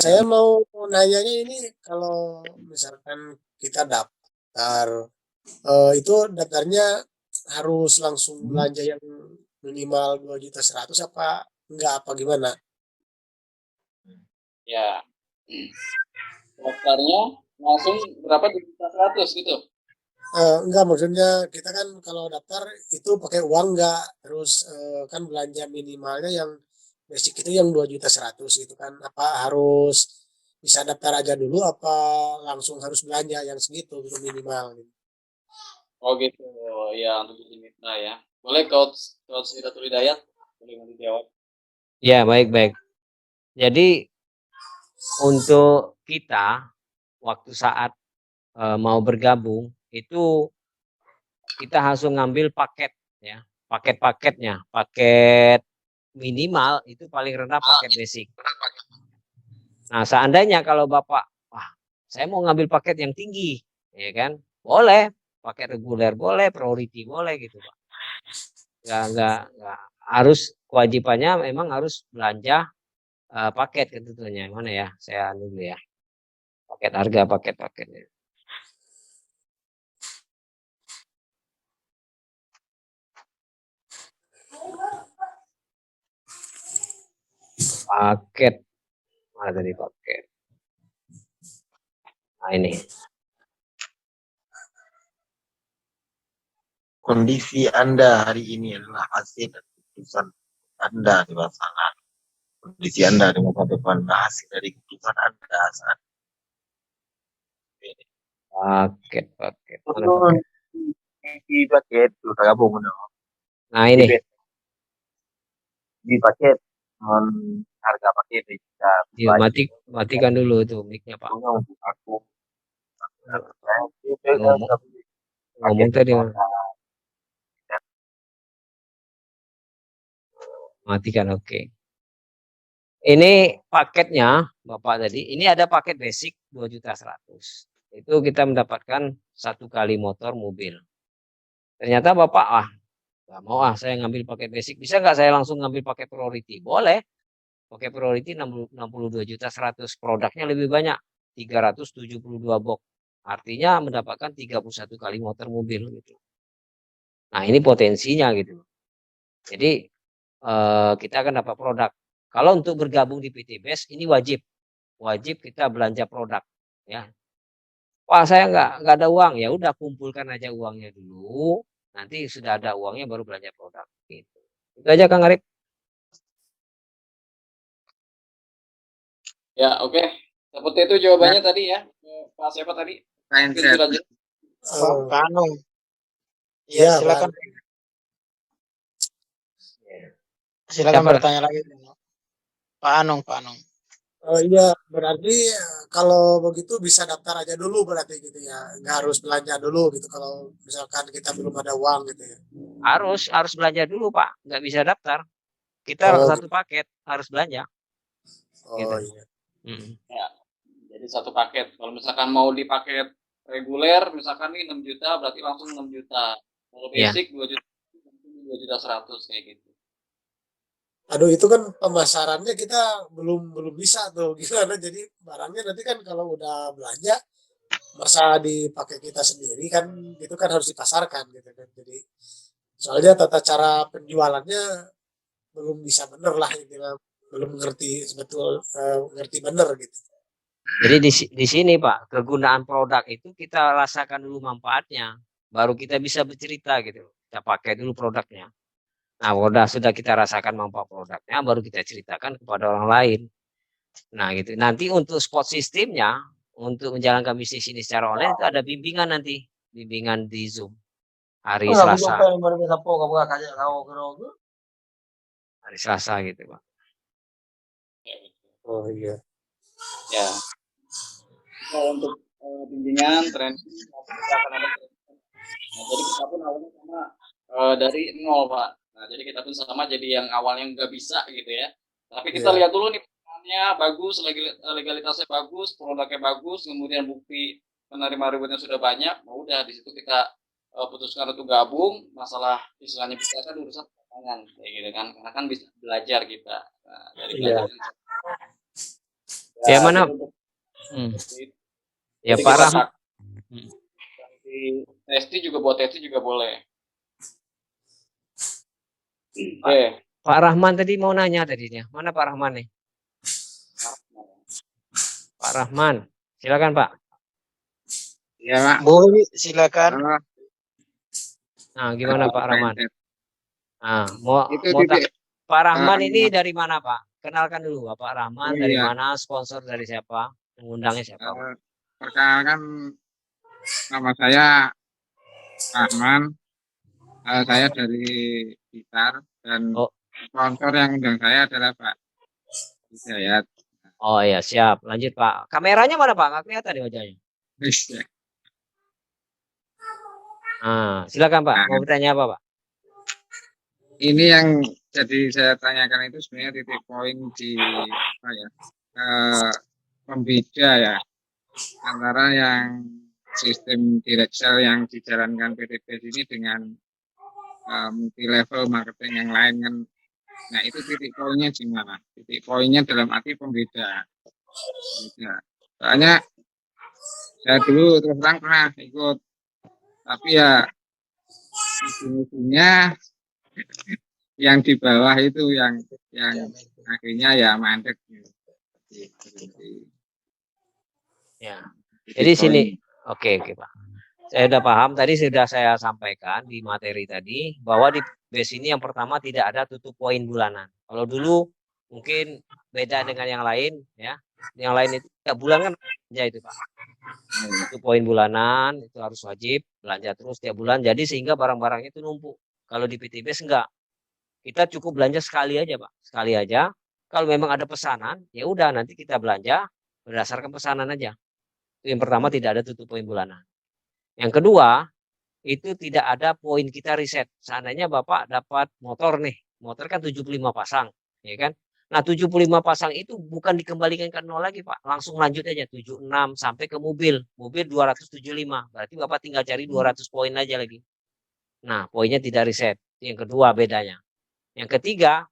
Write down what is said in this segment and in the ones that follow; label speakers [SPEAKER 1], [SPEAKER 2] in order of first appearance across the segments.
[SPEAKER 1] Saya mau nanyanya ini kalau misalkan kita daftar, itu daftarnya harus langsung belanja yang minimal 2.100.000 apa enggak, apa gimana?
[SPEAKER 2] Ya, daftarnya langsung berapa 100 gitu.
[SPEAKER 1] Enggak, maksudnya kita kan kalau daftar itu pakai uang enggak, terus, kan belanja minimalnya yang basic itu yang 2.100.000 itu kan, apa harus bisa daftar aja dulu apa langsung harus belanja yang segitu gitu minimal gitu?
[SPEAKER 2] Oh gitu, ya untuk diminta ya. Boleh Coach Hidatul Hidayat, boleh nanti jawab.
[SPEAKER 3] Ya, baik-baik. Jadi untuk kita waktu saat mau bergabung itu kita harus ngambil paket ya, paket-paketnya, paket minimal itu paling rendah paket basic. Nah, seandainya kalau Bapak, wah, saya mau ngambil paket yang tinggi, ya kan? Boleh, paket reguler boleh, priority boleh gitu, Pak. Nggak harus kewajibannya memang harus belanja paket ketentuannya. Mana ya? Saya dulu ya. Paket harga paket-paketnya. Paket mana tadi paket? Nah ini.
[SPEAKER 4] Kondisi Anda hari ini adalah hasil dan keputusan Anda di pasangan. Kondisi Anda di masa depan adalah hasil dari keputusan Anda saat ini.
[SPEAKER 3] Paket. Mana
[SPEAKER 4] Turun
[SPEAKER 3] paket?
[SPEAKER 4] di paket sudah gabung dong.
[SPEAKER 3] Nah ini.
[SPEAKER 4] Di paket dengan harga paket bisa
[SPEAKER 3] Iya, matikan dulu tuh mic-nya Pak.
[SPEAKER 4] untuk aku
[SPEAKER 3] Ngomong tadi matikan, oke. Ini paketnya Bapak tadi, ini ada paket basic 2.100.000. Itu kita mendapatkan 1 kali motor mobil. Ternyata Bapak nggak mau saya ngambil paket basic, bisa nggak saya langsung ngambil paket priority? Boleh. Pakai priority 62.100.000, produknya lebih banyak, 372 box. Artinya mendapatkan 31 kali motor mobil gitu. Nah, ini potensinya gitu. Jadi kita akan dapat produk. Kalau untuk bergabung di PT Best ini wajib kita belanja produk ya. Wah, saya nggak ada uang, ya udah kumpulkan aja uangnya dulu. Nanti sudah ada uangnya baru belanja produk gitu. Itu aja Kang Arif.
[SPEAKER 2] Ya, oke. Seperti itu jawabannya tadi ya. Pak siapa tadi? Mungkin dilanjut.
[SPEAKER 5] Pak Anung.
[SPEAKER 1] Iya,
[SPEAKER 5] Ya, silakan. Silakan bertanya lagi. Pak Anung.
[SPEAKER 1] Oh iya, berarti kalau begitu bisa daftar aja dulu berarti gitu ya, nggak harus belanja dulu gitu kalau misalkan kita belum ada uang gitu ya.
[SPEAKER 3] Harus belanja dulu Pak, nggak bisa daftar. Kita
[SPEAKER 1] Oh,
[SPEAKER 3] satu paket harus belanja. Gitu.
[SPEAKER 1] iya.
[SPEAKER 2] Ya, jadi satu paket. Kalau misalkan mau di paket reguler, misalkan nih 6 juta, berarti langsung 6 juta. Kalau basic 2 juta, 2.100.000 kayak gitu.
[SPEAKER 1] Aduh, itu kan pemasarannya kita belum bisa tuh gimana. Jadi barangnya nanti kan kalau udah belanja masa dipakai kita sendiri kan itu kan harus dipasarkan gitu kan. Jadi soalnya tata cara penjualannya belum bisa bener lah intinya, belum ngerti betul, ngerti bener gitu.
[SPEAKER 3] Jadi di sini Pak, kegunaan produk itu kita rasakan dulu manfaatnya, baru kita bisa bercerita gitu. Kita pakai dulu produknya. Nah, sudah kita rasakan manfaat produknya, baru kita ceritakan kepada orang lain. Nah, gitu. Nanti untuk spot sistemnya, untuk menjalankan bisnis ini secara online itu ada bimbingan nanti, bimbingan di Zoom hari Selasa. Hari Selasa gitu Pak.
[SPEAKER 1] Oh iya.
[SPEAKER 2] Ya. Kalau untuk bimbingan training kita akan ada. Nah, jadi kita pun awalnya sama dari nol Pak. Nah, jadi kita pun sama jadi yang awalnya nggak bisa gitu ya. Tapi kita lihat dulu nih perusahaannya bagus, legalitasnya bagus, produknya bagus, kemudian bukti penerima rewardnya sudah banyak. Nah, udah di situ kita putuskan untuk gabung. Masalah istilahnya bisa kan urusan tangan kayak gitu kan, karena kan bisa belajar kita. Nah, dari belajar
[SPEAKER 3] Ya mana?
[SPEAKER 2] jadi untuk
[SPEAKER 3] Hmm.
[SPEAKER 2] jadi
[SPEAKER 3] Ya
[SPEAKER 2] jadi
[SPEAKER 3] Pak
[SPEAKER 2] kita
[SPEAKER 3] Rahman.
[SPEAKER 2] di testi juga buat testi juga boleh. Oke.
[SPEAKER 3] Pak Rahman tadi mau nanya tadinya. Mana Pak Rahman nih? Pak Rahman. Silakan Pak.
[SPEAKER 6] Iya Pak.
[SPEAKER 5] Boleh, silakan.
[SPEAKER 3] Nah, gimana Pak Rahman? Nah,
[SPEAKER 6] Itu
[SPEAKER 3] mau
[SPEAKER 6] titik.
[SPEAKER 3] Pak Rahman ini dari mana Pak? Kenalkan dulu Pak Rahman
[SPEAKER 6] Oh,
[SPEAKER 3] dari
[SPEAKER 6] iya.
[SPEAKER 3] mana, sponsor dari siapa, mengundangnya siapa Pak?
[SPEAKER 6] Perkenalkan, nama saya Rahman. Saya dari Blitar dan
[SPEAKER 3] Oh.
[SPEAKER 6] sponsor yang undang saya adalah Pak Hidayat.
[SPEAKER 3] Oh iya siap. Lanjut Pak. Kameranya mana Pak? Nggak kelihatan di wajahnya. Nah, silakan Pak. Mau bertanya apa Pak?
[SPEAKER 6] Ini yang jadi saya tanyakan itu sebenarnya titik poin di apa ya, pembeda ya antara yang sistem direct sell yang dijalankan PTBS ini dengan multi level marketing yang lain kan. Nah itu titik poinnya di mana? Titik poinnya dalam arti pembeda. Soalnya saya dulu terus terang pernah ikut, tapi ya ujung-ujungnya yang di bawah itu yang akhirnya ya mandek.
[SPEAKER 3] Ya. Jadi sini. Oke Pak. Saya sudah paham. Tadi sudah saya sampaikan di materi tadi bahwa di base ini yang pertama tidak ada tutup poin bulanan. Kalau dulu mungkin beda dengan yang lain ya. Yang lain itu tiap bulan kan belanja itu Pak. Tutup poin bulanan itu harus wajib belanja terus tiap bulan. Jadi sehingga barang-barang itu numpuk. Kalau di PTBS enggak. Kita cukup belanja sekali aja Pak. Sekali aja. Kalau memang ada pesanan, ya udah nanti kita belanja berdasarkan pesanan aja. Itu yang pertama tidak ada tutup poin bulanan. Yang kedua, itu tidak ada poin kita riset. Seandainya Bapak dapat motor nih, motor kan 75 pasang, ya kan? Nah, 75 pasang itu bukan dikembalikan ke nol lagi, Pak. Langsung lanjut aja 76 sampai ke mobil. Mobil 275. Berarti Bapak tinggal cari 200 poin aja lagi. Nah, poinnya tidak riset. Yang kedua bedanya. Yang ketiga,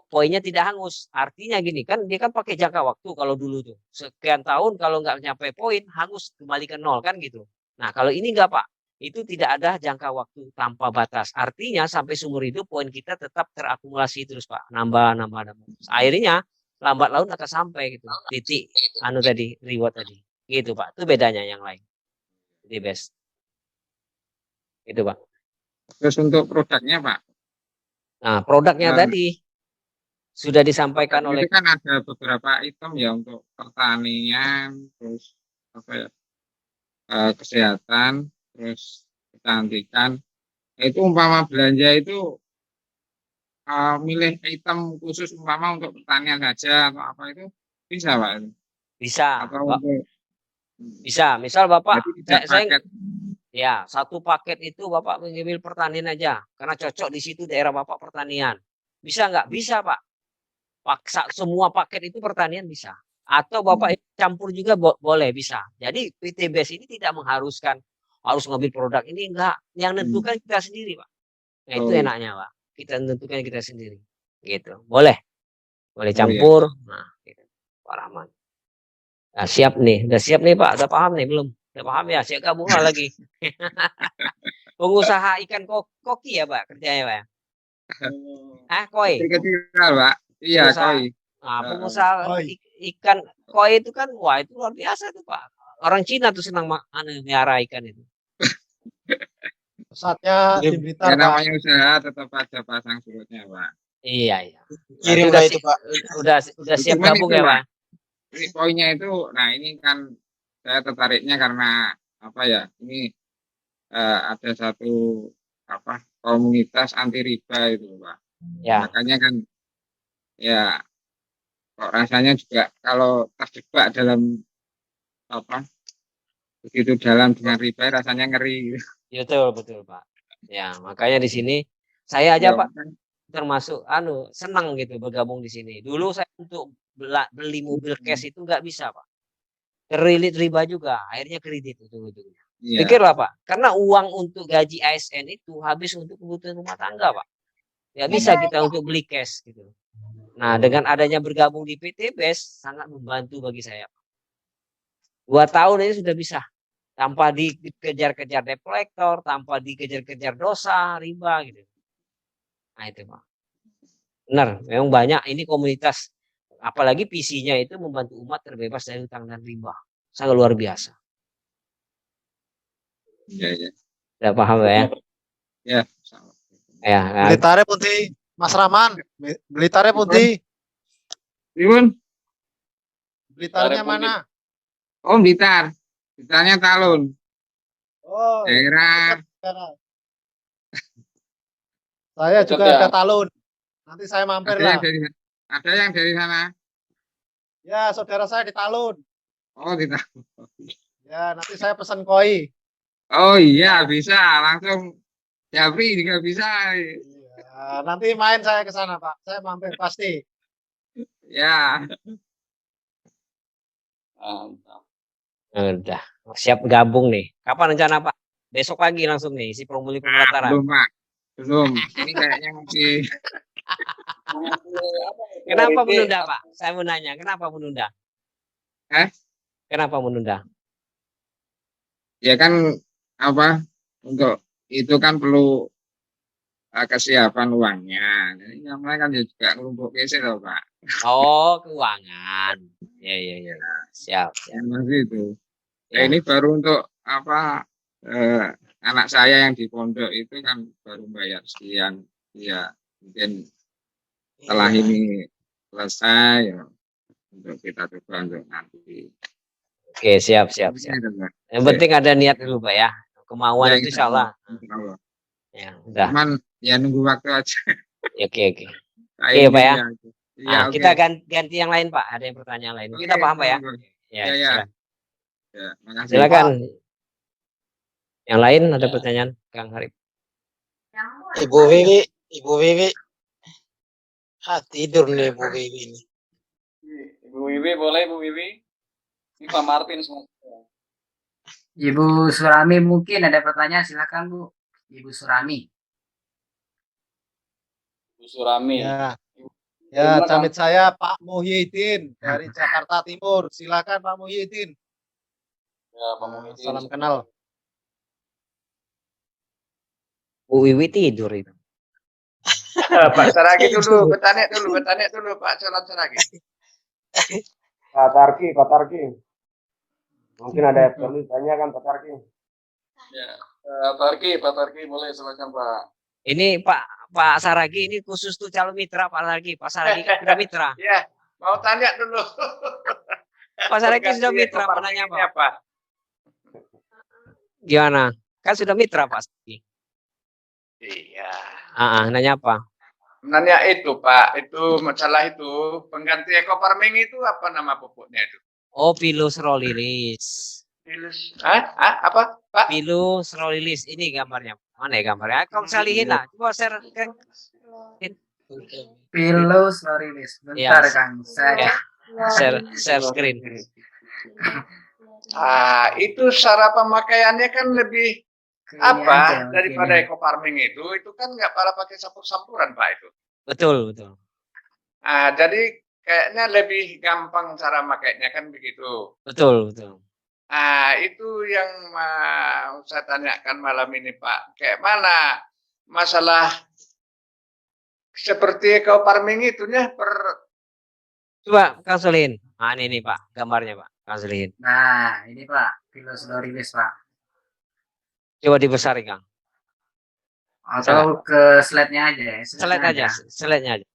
[SPEAKER 3] poinnya tidak hangus. Artinya gini, kan dia kan pakai jangka waktu kalau dulu tuh. Sekian tahun kalau nggak nyampe poin, hangus kembali ke nol kan gitu. Nah, kalau ini enggak, Pak. Itu tidak ada jangka waktu tanpa batas. Artinya sampai seumur hidup poin kita tetap terakumulasi terus, Pak. Nambah. Akhirnya lambat laun akan sampai gitu. Titik tadi, reward tadi. Gitu, Pak. Itu bedanya yang lain. Di best. Itu, Pak.
[SPEAKER 6] Terus untuk produknya Pak?
[SPEAKER 3] Nah, produknya tadi sudah disampaikan oleh.
[SPEAKER 6] Itu kan ada beberapa item ya untuk pertanian, terus apa ya? Kesehatan, terus kecantikan. Itu umpama belanja itu milih item khusus umpama untuk pertanian saja atau apa itu bisa Pak?
[SPEAKER 3] Bisa.
[SPEAKER 6] Atau untuk
[SPEAKER 3] bisa. Misal Bapak,
[SPEAKER 6] saya
[SPEAKER 3] ya satu paket itu Bapak mengambil pertanian aja karena cocok di situ daerah Bapak pertanian. Bisa nggak? Bisa Pak. Paksa semua paket itu pertanian bisa. Atau Bapak campur juga boleh bisa. Jadi PTBS ini tidak mengharuskan harus ngambil produk ini enggak. Yang menentukan kita sendiri Pak. Nah itu enaknya Pak. Kita menentukan kita sendiri. Gitu. Boleh. Boleh campur. Nah gitu. Pak Rahman. Nah, siap nih. Udah siap nih Pak. Udah paham nih belum? Udah paham ya? Siap gabung lagi. Pengusaha ikan koki ya Pak kerjanya Pak. Koi.
[SPEAKER 6] Kecil-kecil Pak. Iya, koi.
[SPEAKER 3] Nah, pengusaha ikan koi itu kan, wah itu luar biasa tuh Pak. Orang Cina tuh senang melihara ikan itu.
[SPEAKER 5] Pusatnya di Blitar, Pak.
[SPEAKER 6] Namanya usaha tetap ada pasang surutnya Pak.
[SPEAKER 3] Iya.
[SPEAKER 5] Kirim lah itu Pak.
[SPEAKER 3] Udah siap gabung ya Pak.
[SPEAKER 6] Ini poinnya itu, nah ini kan saya tertariknya karena apa ya? Ini ada satu komunitas anti riba itu Pak.
[SPEAKER 3] Ya.
[SPEAKER 6] Makanya kan ya kok rasanya juga kalau terjebak dalam begitu dalam dengan riba rasanya ngeri.
[SPEAKER 3] Betul Pak. Ya makanya di sini saya aja Pak termasuk senang gitu bergabung di sini. Dulu saya untuk beli mobil cash itu nggak bisa Pak. Kredit riba juga, akhirnya kredit ujung-ujungnya. Pikirlah Pak, karena uang untuk gaji ASN itu habis untuk kebutuhan rumah tangga Pak. Ya bisa kita untuk beli cash gitu. Nah, dengan adanya bergabung di PT BES sangat membantu bagi saya. 2 tahun ini sudah bisa tanpa dikejar-kejar debt collector, tanpa dikejar-kejar dosa, riba gitu. Nah, itu Pak. Benar, memang banyak ini komunitas apalagi visinya itu membantu umat terbebas dari hutang dan riba. Sangat luar biasa.
[SPEAKER 6] Ya.
[SPEAKER 3] Sudah paham ya?
[SPEAKER 6] Ya.
[SPEAKER 3] Ya,
[SPEAKER 5] Blitarnya putih, Mas Rahman. Blitarnya putih.
[SPEAKER 6] Rimun,
[SPEAKER 5] Blitarnya mana?
[SPEAKER 6] oh Blitar. Blitarnya Talun.
[SPEAKER 5] Oh,
[SPEAKER 6] Daerah
[SPEAKER 5] saya
[SPEAKER 2] Dekat
[SPEAKER 5] juga
[SPEAKER 2] ya.
[SPEAKER 5] ada Talun. Nanti saya mampir
[SPEAKER 6] ada yang
[SPEAKER 5] lah.
[SPEAKER 6] dari sana.
[SPEAKER 5] Ya, saudara saya di Talun.
[SPEAKER 6] Oh, di
[SPEAKER 5] Ya, nanti saya pesan koi.
[SPEAKER 6] Oh iya, bisa langsung Japri juga bisa.
[SPEAKER 5] Ya, nanti main saya ke sana, Pak. Saya mampir pasti.
[SPEAKER 6] Ya,
[SPEAKER 2] Mantap.
[SPEAKER 3] udah siap gabung nih. Kapan rencana Pak? Besok pagi langsung nih si promuli pemulataran.
[SPEAKER 6] belum Pak. Belum. Ini kayaknya masih
[SPEAKER 3] Kenapa menunda Pak? Saya mau nanya, kenapa menunda? Kenapa menunda?
[SPEAKER 6] ya kan apa untuk itu kan perlu kesiapan uangnya. Jadi namanya kan juga kelompok kese loh Pak.
[SPEAKER 3] Oh, keuangan. Ya. Siap.
[SPEAKER 6] Yang masih itu.
[SPEAKER 3] Ya.
[SPEAKER 6] Ini baru untuk apa anak saya yang di pondok itu kan baru bayar sekian. Ya mungkin setelah ini selesai ya, untuk kita coba untuk nanti.
[SPEAKER 3] Oke, siap. Yang penting ada niat dulu Pak ya. Kemauan itu insya Allah. Ya, udah.
[SPEAKER 6] Cuman ya nunggu waktu aja.
[SPEAKER 3] Oke. Oke Pak ya.
[SPEAKER 6] Iya,
[SPEAKER 3] Nah, kita ganti yang lain Pak. Ada yang pertanyaan lain. Kita paham Pak ya?
[SPEAKER 6] Ya. Makasih.
[SPEAKER 3] Silakan. Yang lain ada pertanyaan Kang Harip.
[SPEAKER 5] Ibu Wiwi. Tidur nih Ibu Wiwi nih.
[SPEAKER 2] Ibu Wiwi boleh Ibu Wiwi? Ini Pak Martin semua.
[SPEAKER 7] Ibu Surami mungkin ada pertanyaan, silakan Bu. Ibu Surami.
[SPEAKER 2] Ibu Surami.
[SPEAKER 5] Ya, camit saya Pak Muhyiddin dari Jakarta Timur. Silakan Pak Muhyiddin.
[SPEAKER 2] Ya, Pak Muhyiddin.
[SPEAKER 5] Salam kenal.
[SPEAKER 3] Bu Wiwi tidur itu.
[SPEAKER 5] Pak Saragi dulu, bertanya dulu Pak Saragi.
[SPEAKER 8] Pak Tarki. Mungkin ada yang perlu ditanyakan Pak Tarki.
[SPEAKER 2] Ya, Pak Tarki boleh silakan Pak.
[SPEAKER 3] Ini Pak Saragi ini khusus tuh calon mitra Pak Saragi. Pak Saragi kan sudah mitra.
[SPEAKER 5] Ya, mau tanya dulu.
[SPEAKER 3] Pak Saragi sudah mitra, mau nanya apa? Gimana? Kan sudah mitra Pak Saragi.
[SPEAKER 5] Iya.
[SPEAKER 3] Nanya apa?
[SPEAKER 5] Nanya itu Pak, itu masalah itu pengganti ekofarming itu apa nama pupuknya itu?
[SPEAKER 3] Oh, Pilus Rolilis.
[SPEAKER 5] Apa Pak?
[SPEAKER 3] Pilus Rolilis. Ini gambarnya. Mana ya gambarnya? Kamu salihin lah. Coba share.
[SPEAKER 7] Pilus Rolilis. Bentar Kang.
[SPEAKER 3] Share screen.
[SPEAKER 5] Itu cara pemakaiannya kan lebih daripada ekofarming itu kan nggak pada pakai sampur-sampuran Pak itu.
[SPEAKER 3] Betul.
[SPEAKER 5] Jadi kayaknya lebih gampang cara makainya kan begitu.
[SPEAKER 3] Betul.
[SPEAKER 5] Itu yang mau saya tanyakan malam ini Pak. Kayak mana masalah seperti ekofarming itu ya
[SPEAKER 3] Coba Kang Solihin. Ini Pak gambarnya Pak. Kang Solihin.
[SPEAKER 7] Nah, ini Pak, Pilus Rolilis Pak.
[SPEAKER 3] Coba dibesarin Kang.
[SPEAKER 7] Atau ke slide-nya aja ya.
[SPEAKER 3] Slide-nya aja.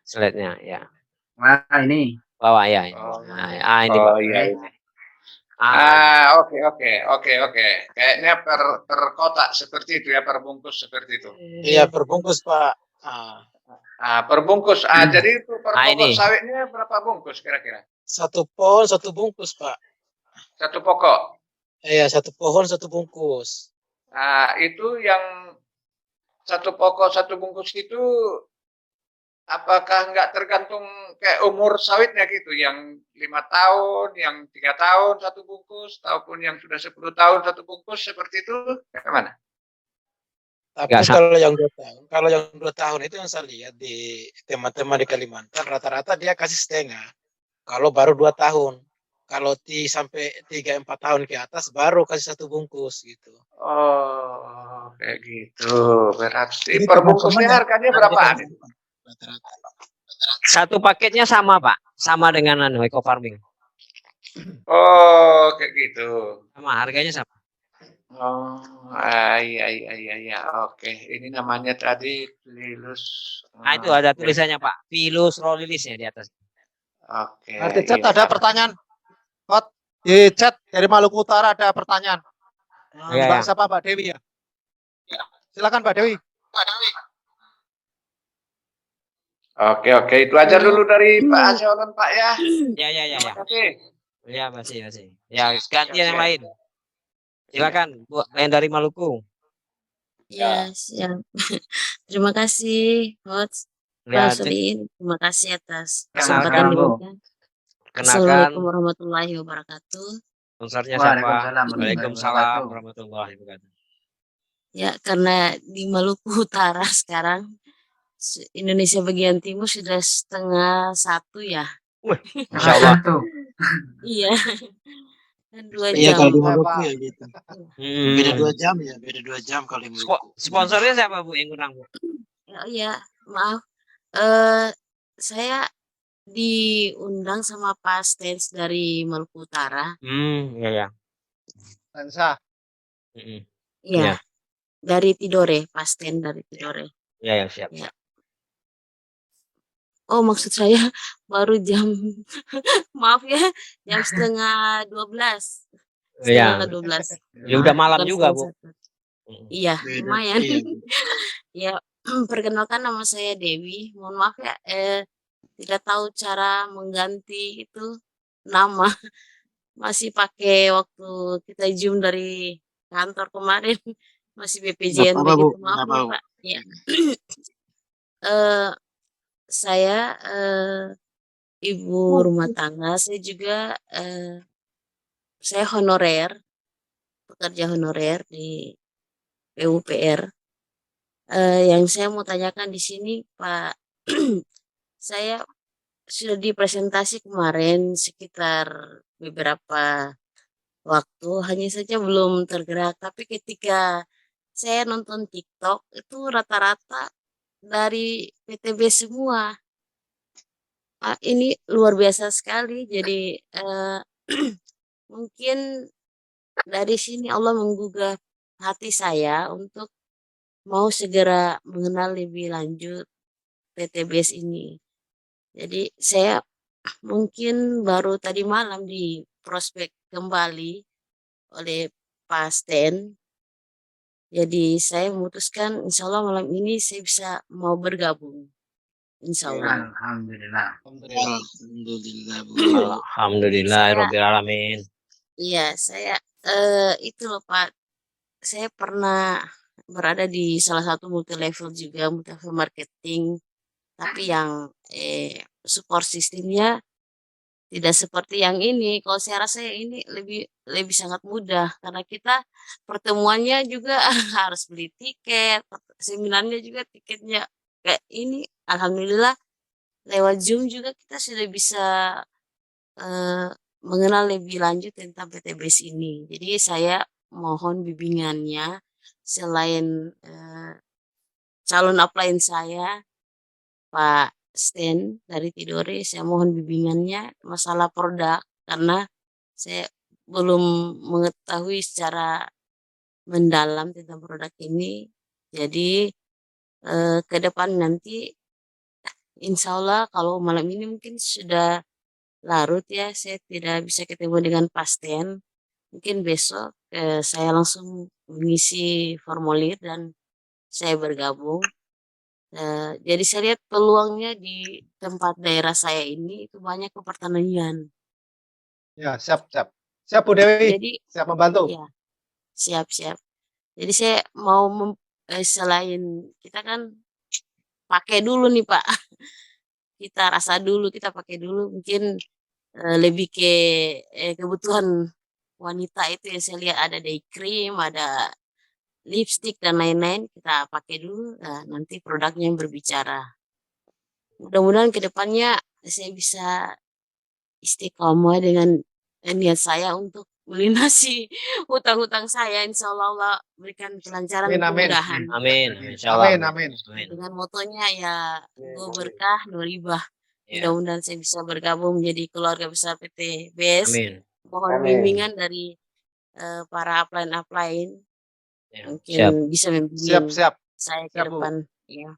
[SPEAKER 3] Slide-nya ya.
[SPEAKER 7] Wah, ini.
[SPEAKER 3] Bawah ya. Ini Pak.
[SPEAKER 5] Iya. Oke. Kayaknya per kotak seperti itu ya, per bungkus seperti itu.
[SPEAKER 9] Iya, perbungkus Pak.
[SPEAKER 5] Per bungkus. Jadi itu per pokok
[SPEAKER 3] ini.
[SPEAKER 5] sawitnya berapa bungkus kira-kira?
[SPEAKER 9] 1 pohon 1 bungkus Pak.
[SPEAKER 5] 1 pokok.
[SPEAKER 9] Iya, 1 pohon 1 bungkus.
[SPEAKER 5] Itu yang 1 pokok 1 bungkus itu apakah nggak tergantung kayak umur sawitnya gitu, yang 5 tahun, yang 3 tahun 1 bungkus, ataupun yang sudah 10 tahun 1 bungkus seperti itu, bagaimana?
[SPEAKER 9] Tapi
[SPEAKER 3] Nggak sa-
[SPEAKER 9] kalau yang 2 tahun itu yang saya lihat di teman-teman di Kalimantan rata-rata dia kasih setengah. Kalau baru 2 tahun, kalau sampai 3-4 tahun ke atas baru kasih 1 bungkus gitu.
[SPEAKER 5] Oh, kayak gitu. Berarti
[SPEAKER 4] Jadi
[SPEAKER 5] per
[SPEAKER 4] teman-teman
[SPEAKER 5] bungkusnya
[SPEAKER 4] yang
[SPEAKER 5] harganya
[SPEAKER 4] ada di
[SPEAKER 5] berapaan?
[SPEAKER 4] Kalimantan rata-rata.
[SPEAKER 3] Satu paketnya sama Pak, sama dengan eco farming,
[SPEAKER 5] Oh, kayak gitu.
[SPEAKER 3] sama harganya sama.
[SPEAKER 5] Oh, iya, iya, iya, iya. Oke, ini namanya tadi Lilus.
[SPEAKER 3] Nah itu ada tulisannya Pak, Pilus Rolilis ya di atas.
[SPEAKER 5] Oke,
[SPEAKER 9] Di chat
[SPEAKER 5] iya.
[SPEAKER 9] ada pertanyaan. Hot di chat dari Maluku Utara ada pertanyaan.
[SPEAKER 3] Iya,
[SPEAKER 9] Mbak
[SPEAKER 3] ya.
[SPEAKER 9] siapa Mbak Dewi ya? Silakan Mbak Dewi.
[SPEAKER 5] Oke, itu aja dulu dari Pak Asionan, Pak ya.
[SPEAKER 3] Ya, ya, ya,
[SPEAKER 5] Terima
[SPEAKER 3] ya.
[SPEAKER 5] kasih.
[SPEAKER 3] Ya, masih. Ya, gantian yang
[SPEAKER 5] Siap.
[SPEAKER 3] lain. Silakan, Bu, yang dari Maluku.
[SPEAKER 10] Ya, siap. Terima kasih, host
[SPEAKER 3] Ya,
[SPEAKER 10] Pak Sudin. Terima kasih atas
[SPEAKER 3] Kenalkan,
[SPEAKER 10] kesempatan
[SPEAKER 7] Bu.
[SPEAKER 10] diberikan.
[SPEAKER 3] kenalkan
[SPEAKER 10] Assalamualaikum warahmatullahi wabarakatuh.
[SPEAKER 3] sponsornya siapa?
[SPEAKER 7] Waalaikumsalam warahmatullahi
[SPEAKER 3] Waalaikumsalam
[SPEAKER 7] wabarakatuh.
[SPEAKER 3] warahmatullahi wabarakatuh.
[SPEAKER 10] Ya, karena di Maluku Utara sekarang Indonesia bagian timur sudah 12:30 ya.
[SPEAKER 3] Insya Allah.
[SPEAKER 7] Satu.
[SPEAKER 10] Iya. Dan 2
[SPEAKER 4] Iya
[SPEAKER 10] jam.
[SPEAKER 4] kalau di Maluku ya gitu. Beda
[SPEAKER 3] Hmm.
[SPEAKER 4] 2 jam ya, beda 2 jam kalau di Maluku.
[SPEAKER 3] Sponsornya siapa Bu yang undang Bu?
[SPEAKER 10] Ya, maaf. Saya diundang sama Pak Stens dari Maluku Utara.
[SPEAKER 3] Iya ya.
[SPEAKER 9] Tansa.
[SPEAKER 3] Mm-mm.
[SPEAKER 10] Iya.
[SPEAKER 3] Ya.
[SPEAKER 10] Dari Tidore, Pak Stens dari Tidore.
[SPEAKER 3] Ya, siap.
[SPEAKER 10] Ya. Oh, maksud saya baru jam maaf ya, jam 11:30.
[SPEAKER 3] Iya.
[SPEAKER 10] 11:30.
[SPEAKER 3] Ya udah malam
[SPEAKER 10] Bukan
[SPEAKER 3] juga Bu.
[SPEAKER 10] 1:30. Iya, lumayan. Ya, perkenalkan nama saya Dewi. Mohon maaf ya, tidak tahu cara mengganti itu nama. Masih pakai waktu kita Zoom dari kantor kemarin, masih BPJN
[SPEAKER 4] Apa, Bu?
[SPEAKER 10] begitu. Maaf
[SPEAKER 4] Kenapa,
[SPEAKER 10] ya,
[SPEAKER 4] Bu?
[SPEAKER 10] Pak. Ya. Saya ibu rumah tangga. Saya juga saya honorer, pekerja honorer di PUPR. Yang saya mau tanyakan di sini, Pak, saya sudah dipresentasi kemarin sekitar beberapa waktu, hanya saja belum tergerak. Tapi ketika saya nonton TikTok itu rata-rata dari PTB semua. Ini luar biasa sekali. Jadi mungkin dari sini Allah menggugah hati saya untuk mau segera mengenal lebih lanjut PTBS ini. Jadi saya mungkin baru tadi malam di prospek kembali oleh Pak Sten. Jadi saya memutuskan insya Allah malam ini saya bisa mau bergabung. Insya Allah.
[SPEAKER 7] Alhamdulillah.
[SPEAKER 4] Alhamdulillah, Bu.
[SPEAKER 3] Alhamdulillah rabbil alamin.
[SPEAKER 10] Iya, saya itu loh Pak. Saya pernah berada di salah satu multi level juga, multi level marketing. Tapi yang support sistemnya tidak seperti yang ini. Kalau saya rasa yang ini lebih sangat mudah karena kita pertemuannya juga harus beli tiket, seminarnya juga tiketnya kayak ini. Alhamdulillah lewat Zoom juga kita sudah bisa mengenal lebih lanjut tentang PTBS ini. Jadi saya mohon bimbingannya selain calon upline saya Pak Sten dari Tidore, saya mohon bimbingannya masalah produk karena saya belum mengetahui secara mendalam tentang produk ini. Jadi ke depan nanti insya Allah kalau malam ini mungkin sudah larut ya, saya tidak bisa ketemu dengan Pak Sten. Mungkin besok saya langsung mengisi formulir dan saya bergabung. Jadi saya lihat peluangnya di tempat daerah saya ini itu banyak ke pertanian.
[SPEAKER 9] Ya, siap. Siap Bu Dewi.
[SPEAKER 10] Jadi
[SPEAKER 9] Siap membantu.
[SPEAKER 10] ya siap. Jadi saya mau selain kita kan pakai dulu nih Pak, kita rasa dulu, kita pakai dulu mungkin lebih ke kebutuhan wanita itu yang saya lihat ada day cream, ada lipstick dan lain-lain kita pakai dulu, nanti produknya yang berbicara. Mudah-mudahan ke depannya saya bisa istiqomah dengan niat saya untuk melunasi hutang-hutang saya. Insya Allah Allah berikan kelancaran
[SPEAKER 5] Amin,
[SPEAKER 10] dan
[SPEAKER 5] amin.
[SPEAKER 10] kemudahan.
[SPEAKER 3] Amin, insyaallah.
[SPEAKER 5] Amin, amin.
[SPEAKER 3] Amin.
[SPEAKER 10] Dengan motonya ya dua berkah, dua ribah.
[SPEAKER 3] Ya.
[SPEAKER 10] Mudah-mudahan saya bisa bergabung menjadi keluarga besar PT BES.
[SPEAKER 3] Amin.
[SPEAKER 10] Mohon
[SPEAKER 8] Amin.
[SPEAKER 10] bimbingan dari para upline-upline.
[SPEAKER 3] Ya,
[SPEAKER 10] Mungkin
[SPEAKER 3] siap.
[SPEAKER 10] bisa
[SPEAKER 5] Siap,
[SPEAKER 10] membimbing
[SPEAKER 5] siap.
[SPEAKER 10] saya ke
[SPEAKER 5] Siap, Bu.
[SPEAKER 10] depan. Ya.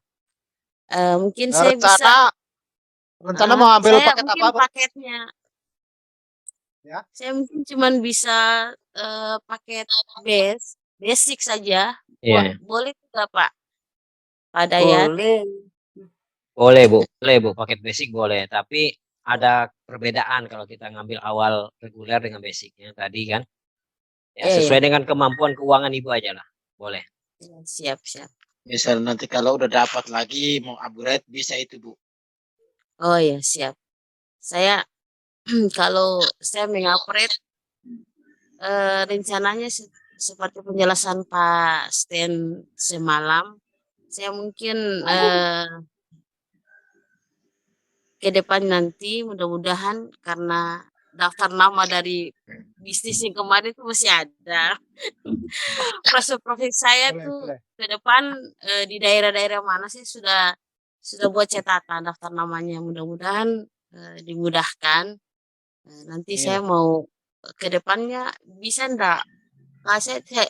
[SPEAKER 10] Mungkin saya bisa.
[SPEAKER 5] Rencana mau ambil
[SPEAKER 10] saya
[SPEAKER 5] paket
[SPEAKER 10] mungkin
[SPEAKER 5] apa, Bu?
[SPEAKER 10] paketnya.
[SPEAKER 5] Ya.
[SPEAKER 10] Saya mungkin cuman bisa paket basic saja.
[SPEAKER 3] Iya.
[SPEAKER 10] Boleh tidak Pak? Pak Dayat?
[SPEAKER 3] Boleh Bu, paket basic boleh. Tapi ada perbedaan kalau kita ngambil awal reguler dengan basicnya tadi kan. Ya, sesuai dengan kemampuan keuangan Ibu aja lah. Boleh.
[SPEAKER 10] Siap, siap.
[SPEAKER 9] Misal nanti kalau udah dapat lagi mau upgrade bisa itu Bu.
[SPEAKER 10] Oh ya, siap. Saya kalau saya mengupgrade rencananya seperti penjelasan Pak Sten semalam, saya mungkin ke depan nanti mudah-mudahan karena daftar nama dari bisnis yang kemarin itu masih ada. Profil saya tuh ke depan di daerah-daerah mana sih sudah buat catatan daftar namanya, mudah-mudahan dimudahkan. Nanti saya mau ke depannya bisa enggak?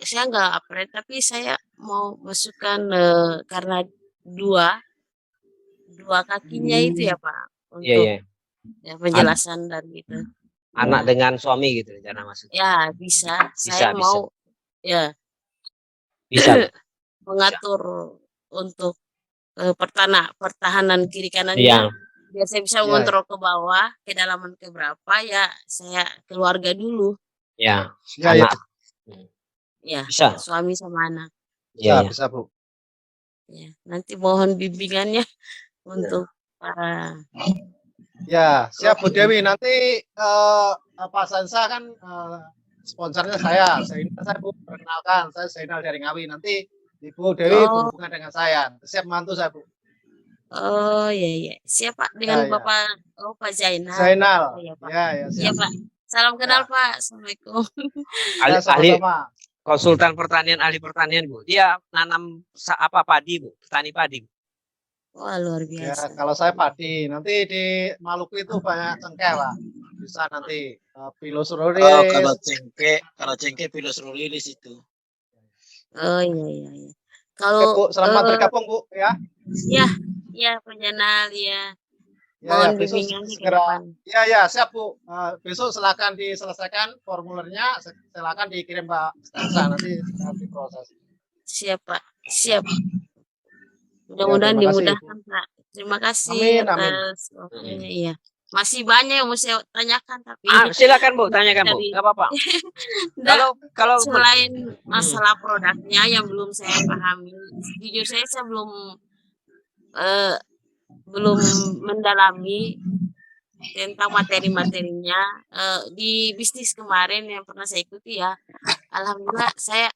[SPEAKER 10] Saya enggak upgrade tapi saya mau masukkan karena dua kakinya itu ya Pak untuk ya, penjelasan dan gitu.
[SPEAKER 3] Anak dengan suami gitu rencana masuk.
[SPEAKER 10] Ya bisa. Saya mau ya
[SPEAKER 3] bisa
[SPEAKER 10] mengatur untuk pertahanan kiri kanannya.
[SPEAKER 3] Iya.
[SPEAKER 10] Biar saya bisa mengontrol ke bawah, kedalaman ke berapa ya saya keluarga dulu.
[SPEAKER 3] Ya.
[SPEAKER 5] Ya,
[SPEAKER 10] ya.
[SPEAKER 3] Bisa.
[SPEAKER 10] Suami sama anak.
[SPEAKER 5] Ya, bisa Bu.
[SPEAKER 10] Ya, nanti mohon bimbingannya untuk para.
[SPEAKER 5] Ya, siap Bu Dewi. Nanti Pak Sansa kan sponsornya saya. Saya Bu perkenalkan, saya Zainal dari Ngawi. Nanti Ibu Dewi berhubungan dengan saya. Siap mantu saya Bu.
[SPEAKER 10] Oh iya. Siapa dengan Bapak Pak Zainal?
[SPEAKER 5] Zainal.
[SPEAKER 10] Oh, ya, Pak.
[SPEAKER 5] Ya,
[SPEAKER 10] Iya Pak. Salam kenal Pak. Assalamualaikum.
[SPEAKER 3] Ahli konsultan pertanian, ahli pertanian Bu. Dia nanam apa padi Bu, petani padi.
[SPEAKER 10] Wah luar biasa.
[SPEAKER 5] Ya, kalau saya padi, nanti di Maluku itu banyak cengkeh Pak. Bisa nanti Pilus Rulis.
[SPEAKER 9] Oh, kalau cengkeh Pilus Rulis itu.
[SPEAKER 10] Oh iya. Kalau
[SPEAKER 5] Bu, selamat bergabung Bu ya.
[SPEAKER 10] Iya Pak Janal ya.
[SPEAKER 5] Mohon bimbingannya ke depan. Ya, siap Bu. Besok silakan diselesaikan formulirnya, silakan dikirim Pak Stansa nanti diproses.
[SPEAKER 10] Siap Pak, siap. Mudah-mudahan dimudahkan Pak. Terima kasih atas waktunya. Iya. Masih banyak yang mau saya tanyakan tapi
[SPEAKER 3] silakan Bu, tanyakan Bu. Enggak apa-apa. kalau
[SPEAKER 10] selain masalah produknya yang belum saya pahami, jujur saya belum mendalami tentang materi-materinya di bisnis kemarin yang pernah saya ikuti ya. Alhamdulillah saya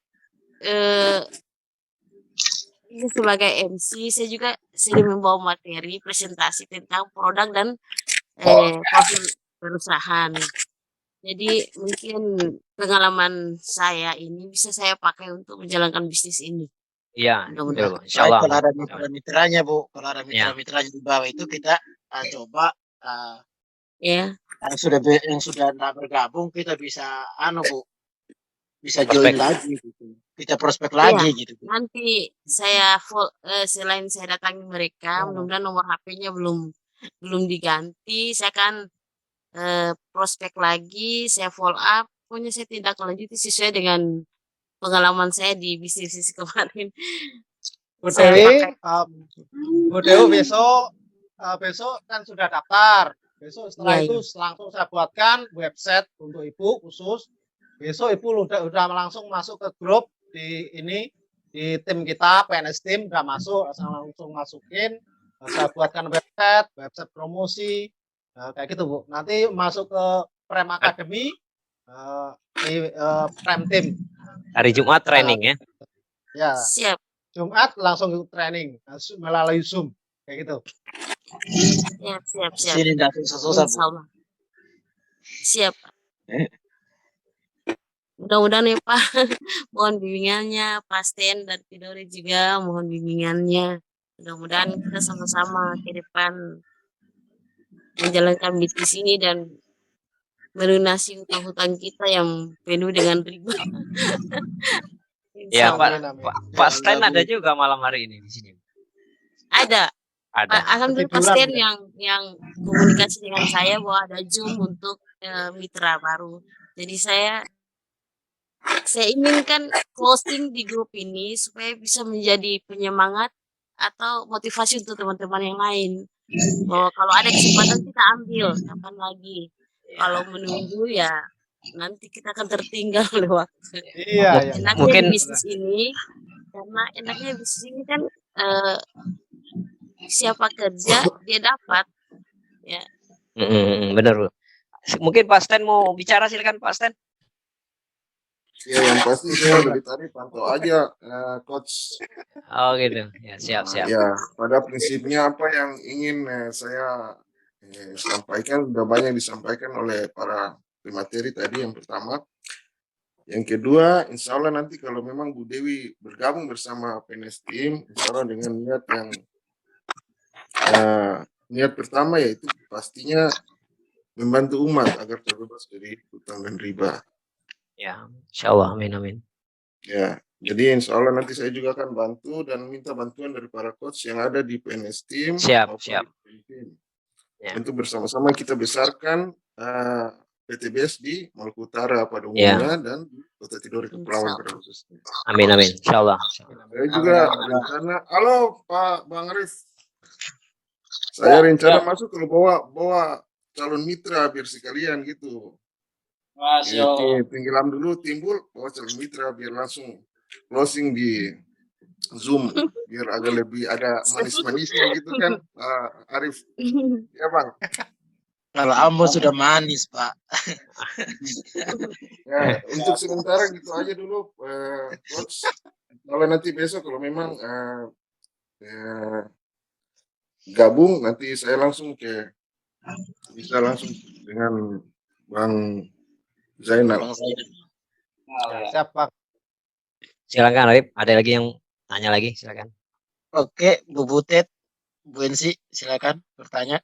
[SPEAKER 10] sebagai MC saya juga sering membawa materi presentasi tentang produk dan profil perusahaan. Jadi mungkin pengalaman saya ini bisa saya pakai untuk menjalankan bisnis ini.
[SPEAKER 3] Iya,
[SPEAKER 9] insyaallah. Kalau ada mitra-mitranya Bu, kalau ada mitra-mitranya di bawah itu kita coba yang sudah tidak bergabung kita bisa Bu, bisa join lagi gitu. Kita prospek lagi gitu.
[SPEAKER 10] Nanti saya selain saya datangi mereka, mudah-mudahan nomor HP-nya belum diganti, saya akan prospek lagi, saya follow up, pokoknya saya tindak lanjuti sesuai dengan pengalaman saya di bisnis kemarin.
[SPEAKER 5] Bu Dewi, besok kan sudah daftar. Besok setelah itu langsung saya buatkan website untuk Ibu khusus. Besok Ibu udah langsung masuk ke grup di tim kita PNS Team udah masuk, langsung masukin. Saya buatkan website promosi kayak gitu Bu. Nanti masuk ke Prem Academy, Prem Team.
[SPEAKER 3] Hari Jumat training ya.
[SPEAKER 5] Ya,
[SPEAKER 10] Siap,
[SPEAKER 5] Jumat langsung ikut training melalui Zoom kayak gitu.
[SPEAKER 10] siap.
[SPEAKER 9] Sini tidak susah-susah, Bu.
[SPEAKER 10] Insya Allah. Siap. Mudah-mudahan ya Pak, mohon bimbingannya, Pak Sten dan Tidori juga mohon bimbingannya. Mudah-mudahan kita sama-sama ke depan menjalankan bisnis ini dan melunasi hutang-hutang kita yang penuh dengan riba.
[SPEAKER 3] Ya
[SPEAKER 10] Insya
[SPEAKER 3] Pak,
[SPEAKER 10] Allah.
[SPEAKER 3] Pak Stan ada juga malam hari ini di sini.
[SPEAKER 10] Ada.
[SPEAKER 3] Ada.
[SPEAKER 10] Alhamdulillah Pak Sten yang komunikasi dengan saya bahwa ada Zoom untuk mitra baru. Jadi saya inginkan closing di grup ini supaya bisa menjadi penyemangat atau motivasi untuk teman-teman yang lain. Bahwa kalau ada kesempatan kita ambil, kapan lagi. Kalau menunggu ya nanti kita akan tertinggal oleh waktu.
[SPEAKER 5] Iya.
[SPEAKER 10] Enaknya
[SPEAKER 3] Mungkin
[SPEAKER 10] di bisnis ini, karena enaknya bisnis ini kan siapa kerja dia dapat. Ya.
[SPEAKER 3] Benar Bu. Mungkin Pak Stan mau bicara, silakan Pak Stan.
[SPEAKER 11] Ya, yang pasti saya dari tadi pantau aja, Coach.
[SPEAKER 3] Oh gitu. Ya, siap.
[SPEAKER 11] Ya, pada prinsipnya apa yang ingin saya sampaikan sudah banyak disampaikan oleh para pemateri tadi. Yang pertama, yang kedua, insya Allah nanti kalau memang Bu Dewi bergabung bersama PNS Team, insya Allah dengan niat pertama yaitu pastinya membantu umat agar terbebas dari hutang dan riba.
[SPEAKER 3] Ya, insya Allah, amin.
[SPEAKER 11] Ya, jadi insya Allah nanti saya juga akan bantu dan minta bantuan dari para coach yang ada di PNS Team.
[SPEAKER 3] Siap.
[SPEAKER 11] Ya. Untuk bersama-sama kita besarkan PTBS di Maluku Utara pada umumnya dan Kota Tidore Kepulauan pada khususnya.
[SPEAKER 3] Amin, insya Allah.
[SPEAKER 11] Saya juga rencana, halo Pak Bang Arif, saya rencana masuk kalau bawa calon mitra biar sekalian gitu.
[SPEAKER 2] Masya Allah.
[SPEAKER 11] Tenggelam dulu timbul bawa calon mitra biar langsung closing di Zoom biar agak lebih ada manis-manisnya gitu kan, Arif. Ya Bang.
[SPEAKER 9] Kalau Ambo sudah manis, Pak.
[SPEAKER 11] Ya, untuk sementara gitu aja dulu, Coach. Kalau nanti besok kalau memang gabung, nanti saya langsung bisa langsung dengan Bang Zainal.
[SPEAKER 5] Siap Pak.
[SPEAKER 3] Silakan Arif, ada lagi yang tanya lagi, silakan.
[SPEAKER 9] Oke, Bu Butet, Bu Ensi, silakan bertanya.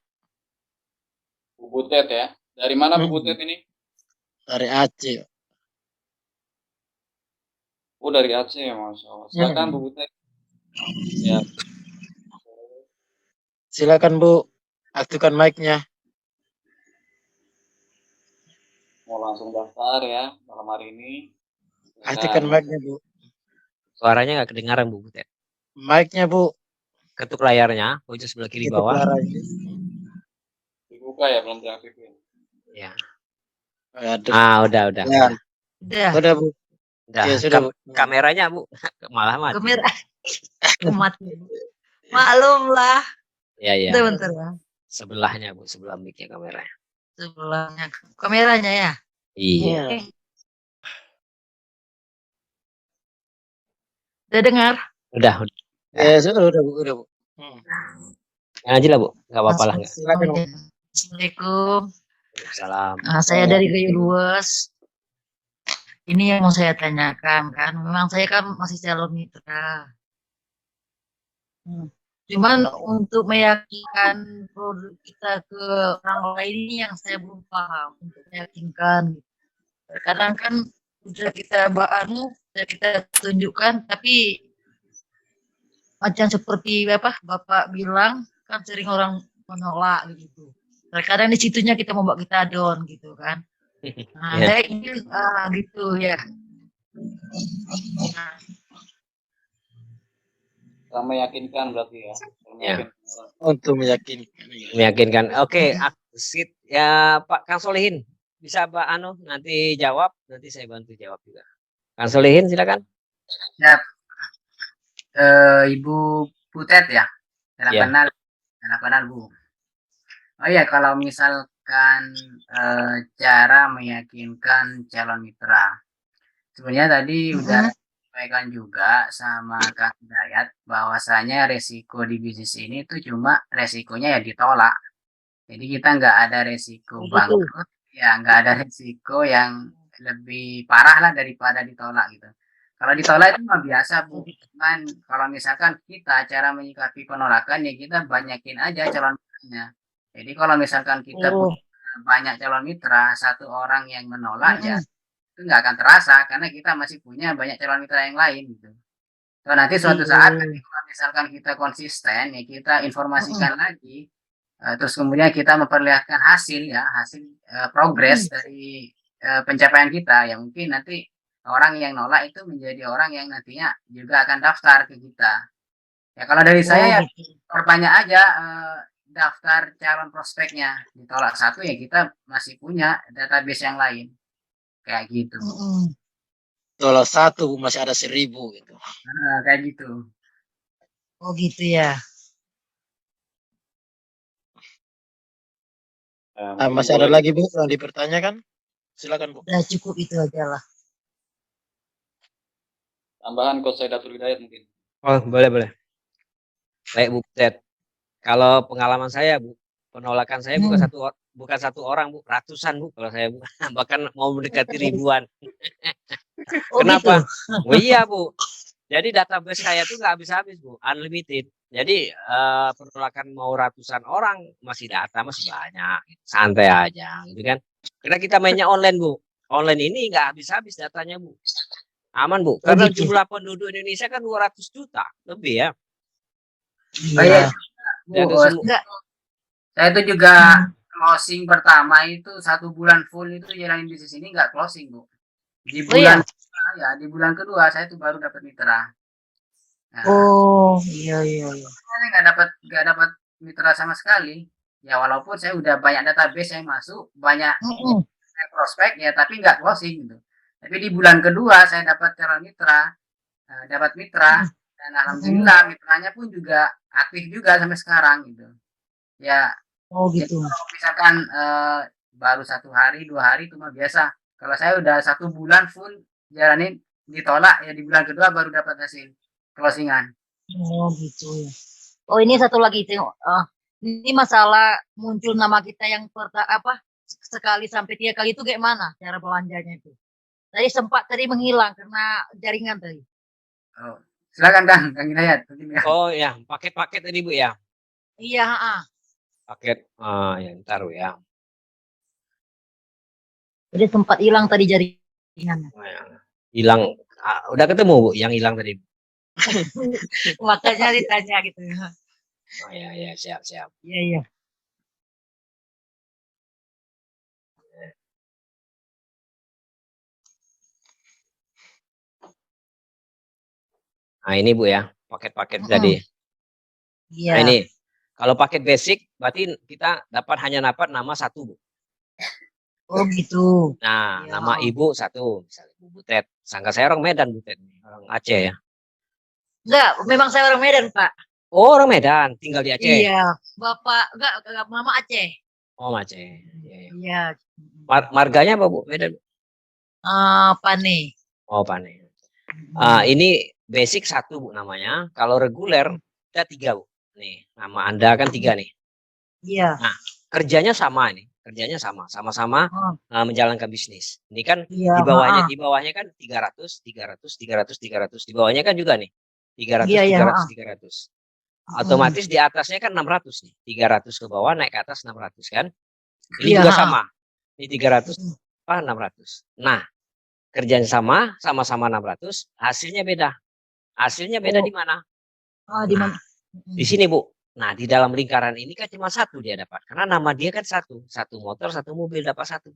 [SPEAKER 2] Bu Butet ya. Dari mana Bu Butet ini?
[SPEAKER 9] Dari Aceh.
[SPEAKER 2] Oh, dari Aceh ya, Masya Allah. Silakan Bu Butet. Ya.
[SPEAKER 9] Silakan Bu, aktifkan mic-nya.
[SPEAKER 2] Mau langsung daftar ya malam hari ini.
[SPEAKER 9] Aktifkan mic-nya Bu.
[SPEAKER 3] Suaranya nggak kedengaran Bu Butet.
[SPEAKER 9] Mic-nya Bu.
[SPEAKER 3] Ketuk layarnya, pojok sebelah kiri bawah.
[SPEAKER 2] Dibuka ya, belum diaktifin.
[SPEAKER 3] Ya.
[SPEAKER 9] Udah.
[SPEAKER 3] Ya.
[SPEAKER 9] Udah Bu.
[SPEAKER 3] Udah.
[SPEAKER 9] Ya, sudah Bu.
[SPEAKER 3] Kameranya Bu, malah mati.
[SPEAKER 12] Kamera mati. Maklum lah.
[SPEAKER 3] Ya.
[SPEAKER 12] Bentar ya.
[SPEAKER 3] Sebelahnya Bu, sebelah mic-nya kameranya.
[SPEAKER 12] Sebelahnya kameranya ya.
[SPEAKER 3] Iya.
[SPEAKER 12] Udah dengar?
[SPEAKER 3] Udah.
[SPEAKER 9] Ya, sudah Bu.
[SPEAKER 3] Yang aja lah Bu, nggak apa-apa lah.
[SPEAKER 9] Silakan Bu.
[SPEAKER 12] Assalamualaikum.
[SPEAKER 3] Salam.
[SPEAKER 12] Saya dari Gayo Luas. Ini yang mau saya tanyakan kan, memang saya kan masih calon mitra. Cuman untuk meyakinkan produk kita ke orang lain ini yang saya belum paham untuk meyakinkan. Kadang kan sudah kita sudah kita tunjukkan, tapi macam seperti Bapak bilang kan sering orang menolak gitu. Terkadang di situnya kita mau buat kita down gitu kan. Nah, saya ingin gitu ya. Nah.
[SPEAKER 2] Kita meyakinkan berarti ya.
[SPEAKER 9] Untuk meyakinkan.
[SPEAKER 3] Meyakinkan. Oke, aksit ya Pak Kang Solihin. Bisa Pak nanti jawab, nanti saya bantu jawab juga. Kang Solihin silakan.
[SPEAKER 7] Siap. Ibu Butet ya. Salam kenal Bu. Oh iya, kalau misalkan cara meyakinkan calon mitra, sebenarnya tadi udah sampaikan juga sama Kang Hidayat bahwasanya resiko di bisnis ini tuh cuma resikonya ya ditolak. Jadi kita nggak ada resiko
[SPEAKER 12] Begitu.
[SPEAKER 7] bangkrut, ya nggak ada resiko yang lebih parah lah daripada ditolak gitu. Kalau ditolak itu mah biasa Bu. Cuman kalau misalkan kita cara menyikapi penolakan ya kita banyakin aja calon mitranya. Jadi kalau misalkan kita
[SPEAKER 12] Oh,
[SPEAKER 7] punya banyak calon mitra, satu orang yang menolak ya
[SPEAKER 12] mm-mm.
[SPEAKER 7] itu nggak akan terasa karena kita masih punya banyak calon mitra yang lain gitu. So, nanti suatu saat nanti
[SPEAKER 12] Iya.
[SPEAKER 7] kalau misalkan kita konsisten ya kita
[SPEAKER 12] Mm-mm.
[SPEAKER 7] informasikan lagi, terus kemudian kita memperlihatkan hasil ya hasil progres
[SPEAKER 12] Mm-mm.
[SPEAKER 7] dari pencapaian kita ya mungkin nanti orang yang nolak itu menjadi orang yang nantinya juga akan daftar ke kita. Ya kalau dari
[SPEAKER 12] Oh,
[SPEAKER 7] saya ya
[SPEAKER 12] gitu.
[SPEAKER 7] perbanyak aja daftar calon prospeknya. Ditolak satu ya kita masih punya database yang lain kayak gitu.
[SPEAKER 12] Mm-mm.
[SPEAKER 9] Kalau satu masih ada 1000 gitu.
[SPEAKER 7] Nah, kayak gitu.
[SPEAKER 12] Oh, gitu ya.
[SPEAKER 2] Mungkin
[SPEAKER 9] Masih ada
[SPEAKER 2] boleh
[SPEAKER 9] lagi Bu yang dipertanyakan? Silakan Bu.
[SPEAKER 12] Udah cukup itu aja lah.
[SPEAKER 2] tambahan Coach Saidatul Hidayat mungkin.
[SPEAKER 3] Oh, boleh. Baik Bu Ted. Kalau pengalaman saya Bu, penolakan saya bukan satu orang Bu, ratusan Bu kalau saya Bu. Bahkan mau mendekati ribuan.
[SPEAKER 12] Oh,
[SPEAKER 3] Kenapa?
[SPEAKER 12] gitu.
[SPEAKER 3] Oh iya Bu. Jadi database saya tuh nggak habis-habis Bu, unlimited. Jadi penolakan mau ratusan orang masih data masih banyak, santai aja, gitu kan? Karena kita mainnya online Bu, online ini nggak habis-habis datanya Bu, aman Bu.
[SPEAKER 12] Oh,
[SPEAKER 3] Karena
[SPEAKER 12] gitu.
[SPEAKER 3] jumlah penduduk Indonesia kan 200 juta lebih ya.
[SPEAKER 7] Oh iya,
[SPEAKER 12] Iya.
[SPEAKER 7] Bu,
[SPEAKER 3] Dari semua.
[SPEAKER 12] Enggak.
[SPEAKER 7] saya itu juga closing pertama itu 1 bulan full itu jalanin bisnis ini nggak closing Bu. Di
[SPEAKER 12] Oh, iya.
[SPEAKER 7] bulan di bulan kedua saya tuh baru dapat mitra. Nah,
[SPEAKER 12] Oh, iya.
[SPEAKER 7] saya nggak dapat mitra sama sekali. Ya walaupun saya udah banyak database yang masuk, banyak
[SPEAKER 12] Mm-mm.
[SPEAKER 7] prospek ya, tapi nggak closing gitu. Tapi di bulan kedua saya dapat calon mitra, dapat mitra, dan alhamdulillah mitranya pun juga aktif juga sampai sekarang gitu. Ya,
[SPEAKER 12] Oh,
[SPEAKER 7] jadi
[SPEAKER 12] gitu.
[SPEAKER 7] kalau misalkan baru 1 hari 2 hari itu mah biasa. Kalau saya udah 1 bulan full jalanin ditolak ya di bulan kedua baru dapat hasil closingan.
[SPEAKER 12] Oh, gitu ya. Oh, ini satu lagi tengok. Ini masalah muncul nama kita yang sekali sampai 3 kali itu kayak mana cara belanjanya itu? Tadi sempat menghilang karena jaringan tadi.
[SPEAKER 7] Oh, silakan Kang Hidayat.
[SPEAKER 3] Oh ya, paket-paket tadi Bu ya.
[SPEAKER 12] Iya,
[SPEAKER 3] Paket, ya ntar ya.
[SPEAKER 12] Jadi sempat hilang tadi jaringannya.
[SPEAKER 3] Hilang, udah ketemu Bu yang hilang tadi.
[SPEAKER 12] Makanya ditanya gitu.
[SPEAKER 3] Oh ya, siap.
[SPEAKER 12] Iya.
[SPEAKER 3] Nah ini Bu ya, paket-paket tadi.
[SPEAKER 12] Iya.
[SPEAKER 3] Nah ini, kalau paket basic berarti kita hanya dapat nama satu Bu.
[SPEAKER 12] Oh gitu.
[SPEAKER 3] Nah,
[SPEAKER 12] Ya.
[SPEAKER 3] nama ibu satu, misalnya Bu Butet. Sangka saya orang Medan Butet, orang Aceh ya.
[SPEAKER 12] Enggak, memang saya orang Medan, Pak.
[SPEAKER 3] Oh, orang Medan, tinggal di Aceh.
[SPEAKER 12] Iya, Bapak enggak Mama Aceh.
[SPEAKER 3] Oh, Aceh.
[SPEAKER 12] Iya.
[SPEAKER 3] Marganya apa Bu? Medan.
[SPEAKER 12] Pane.
[SPEAKER 3] Oh, Pane. Ini basic satu Bu namanya. Kalau reguler kita 3 Bu. Nih, nama Anda kan 3 nih.
[SPEAKER 12] Iya.
[SPEAKER 3] Nah, kerjanya sama nih. Kerjanya sama-sama menjalankan bisnis. Ini kan
[SPEAKER 12] Iya,
[SPEAKER 3] di bawahnya kan 300. Di bawahnya kan juga nih 300. Otomatis di atasnya kan 600 nih. 300 ke bawah naik ke atas 600 kan. Ini juga sama. Ini 300 600. Nah, kerjanya sama-sama 600, hasilnya beda. Hasilnya beda di mana?
[SPEAKER 12] Di mana?
[SPEAKER 3] Di sini Bu. Nah, di dalam lingkaran ini kan cuma satu dia dapat. Karena nama dia kan satu motor, satu mobil dapat satu.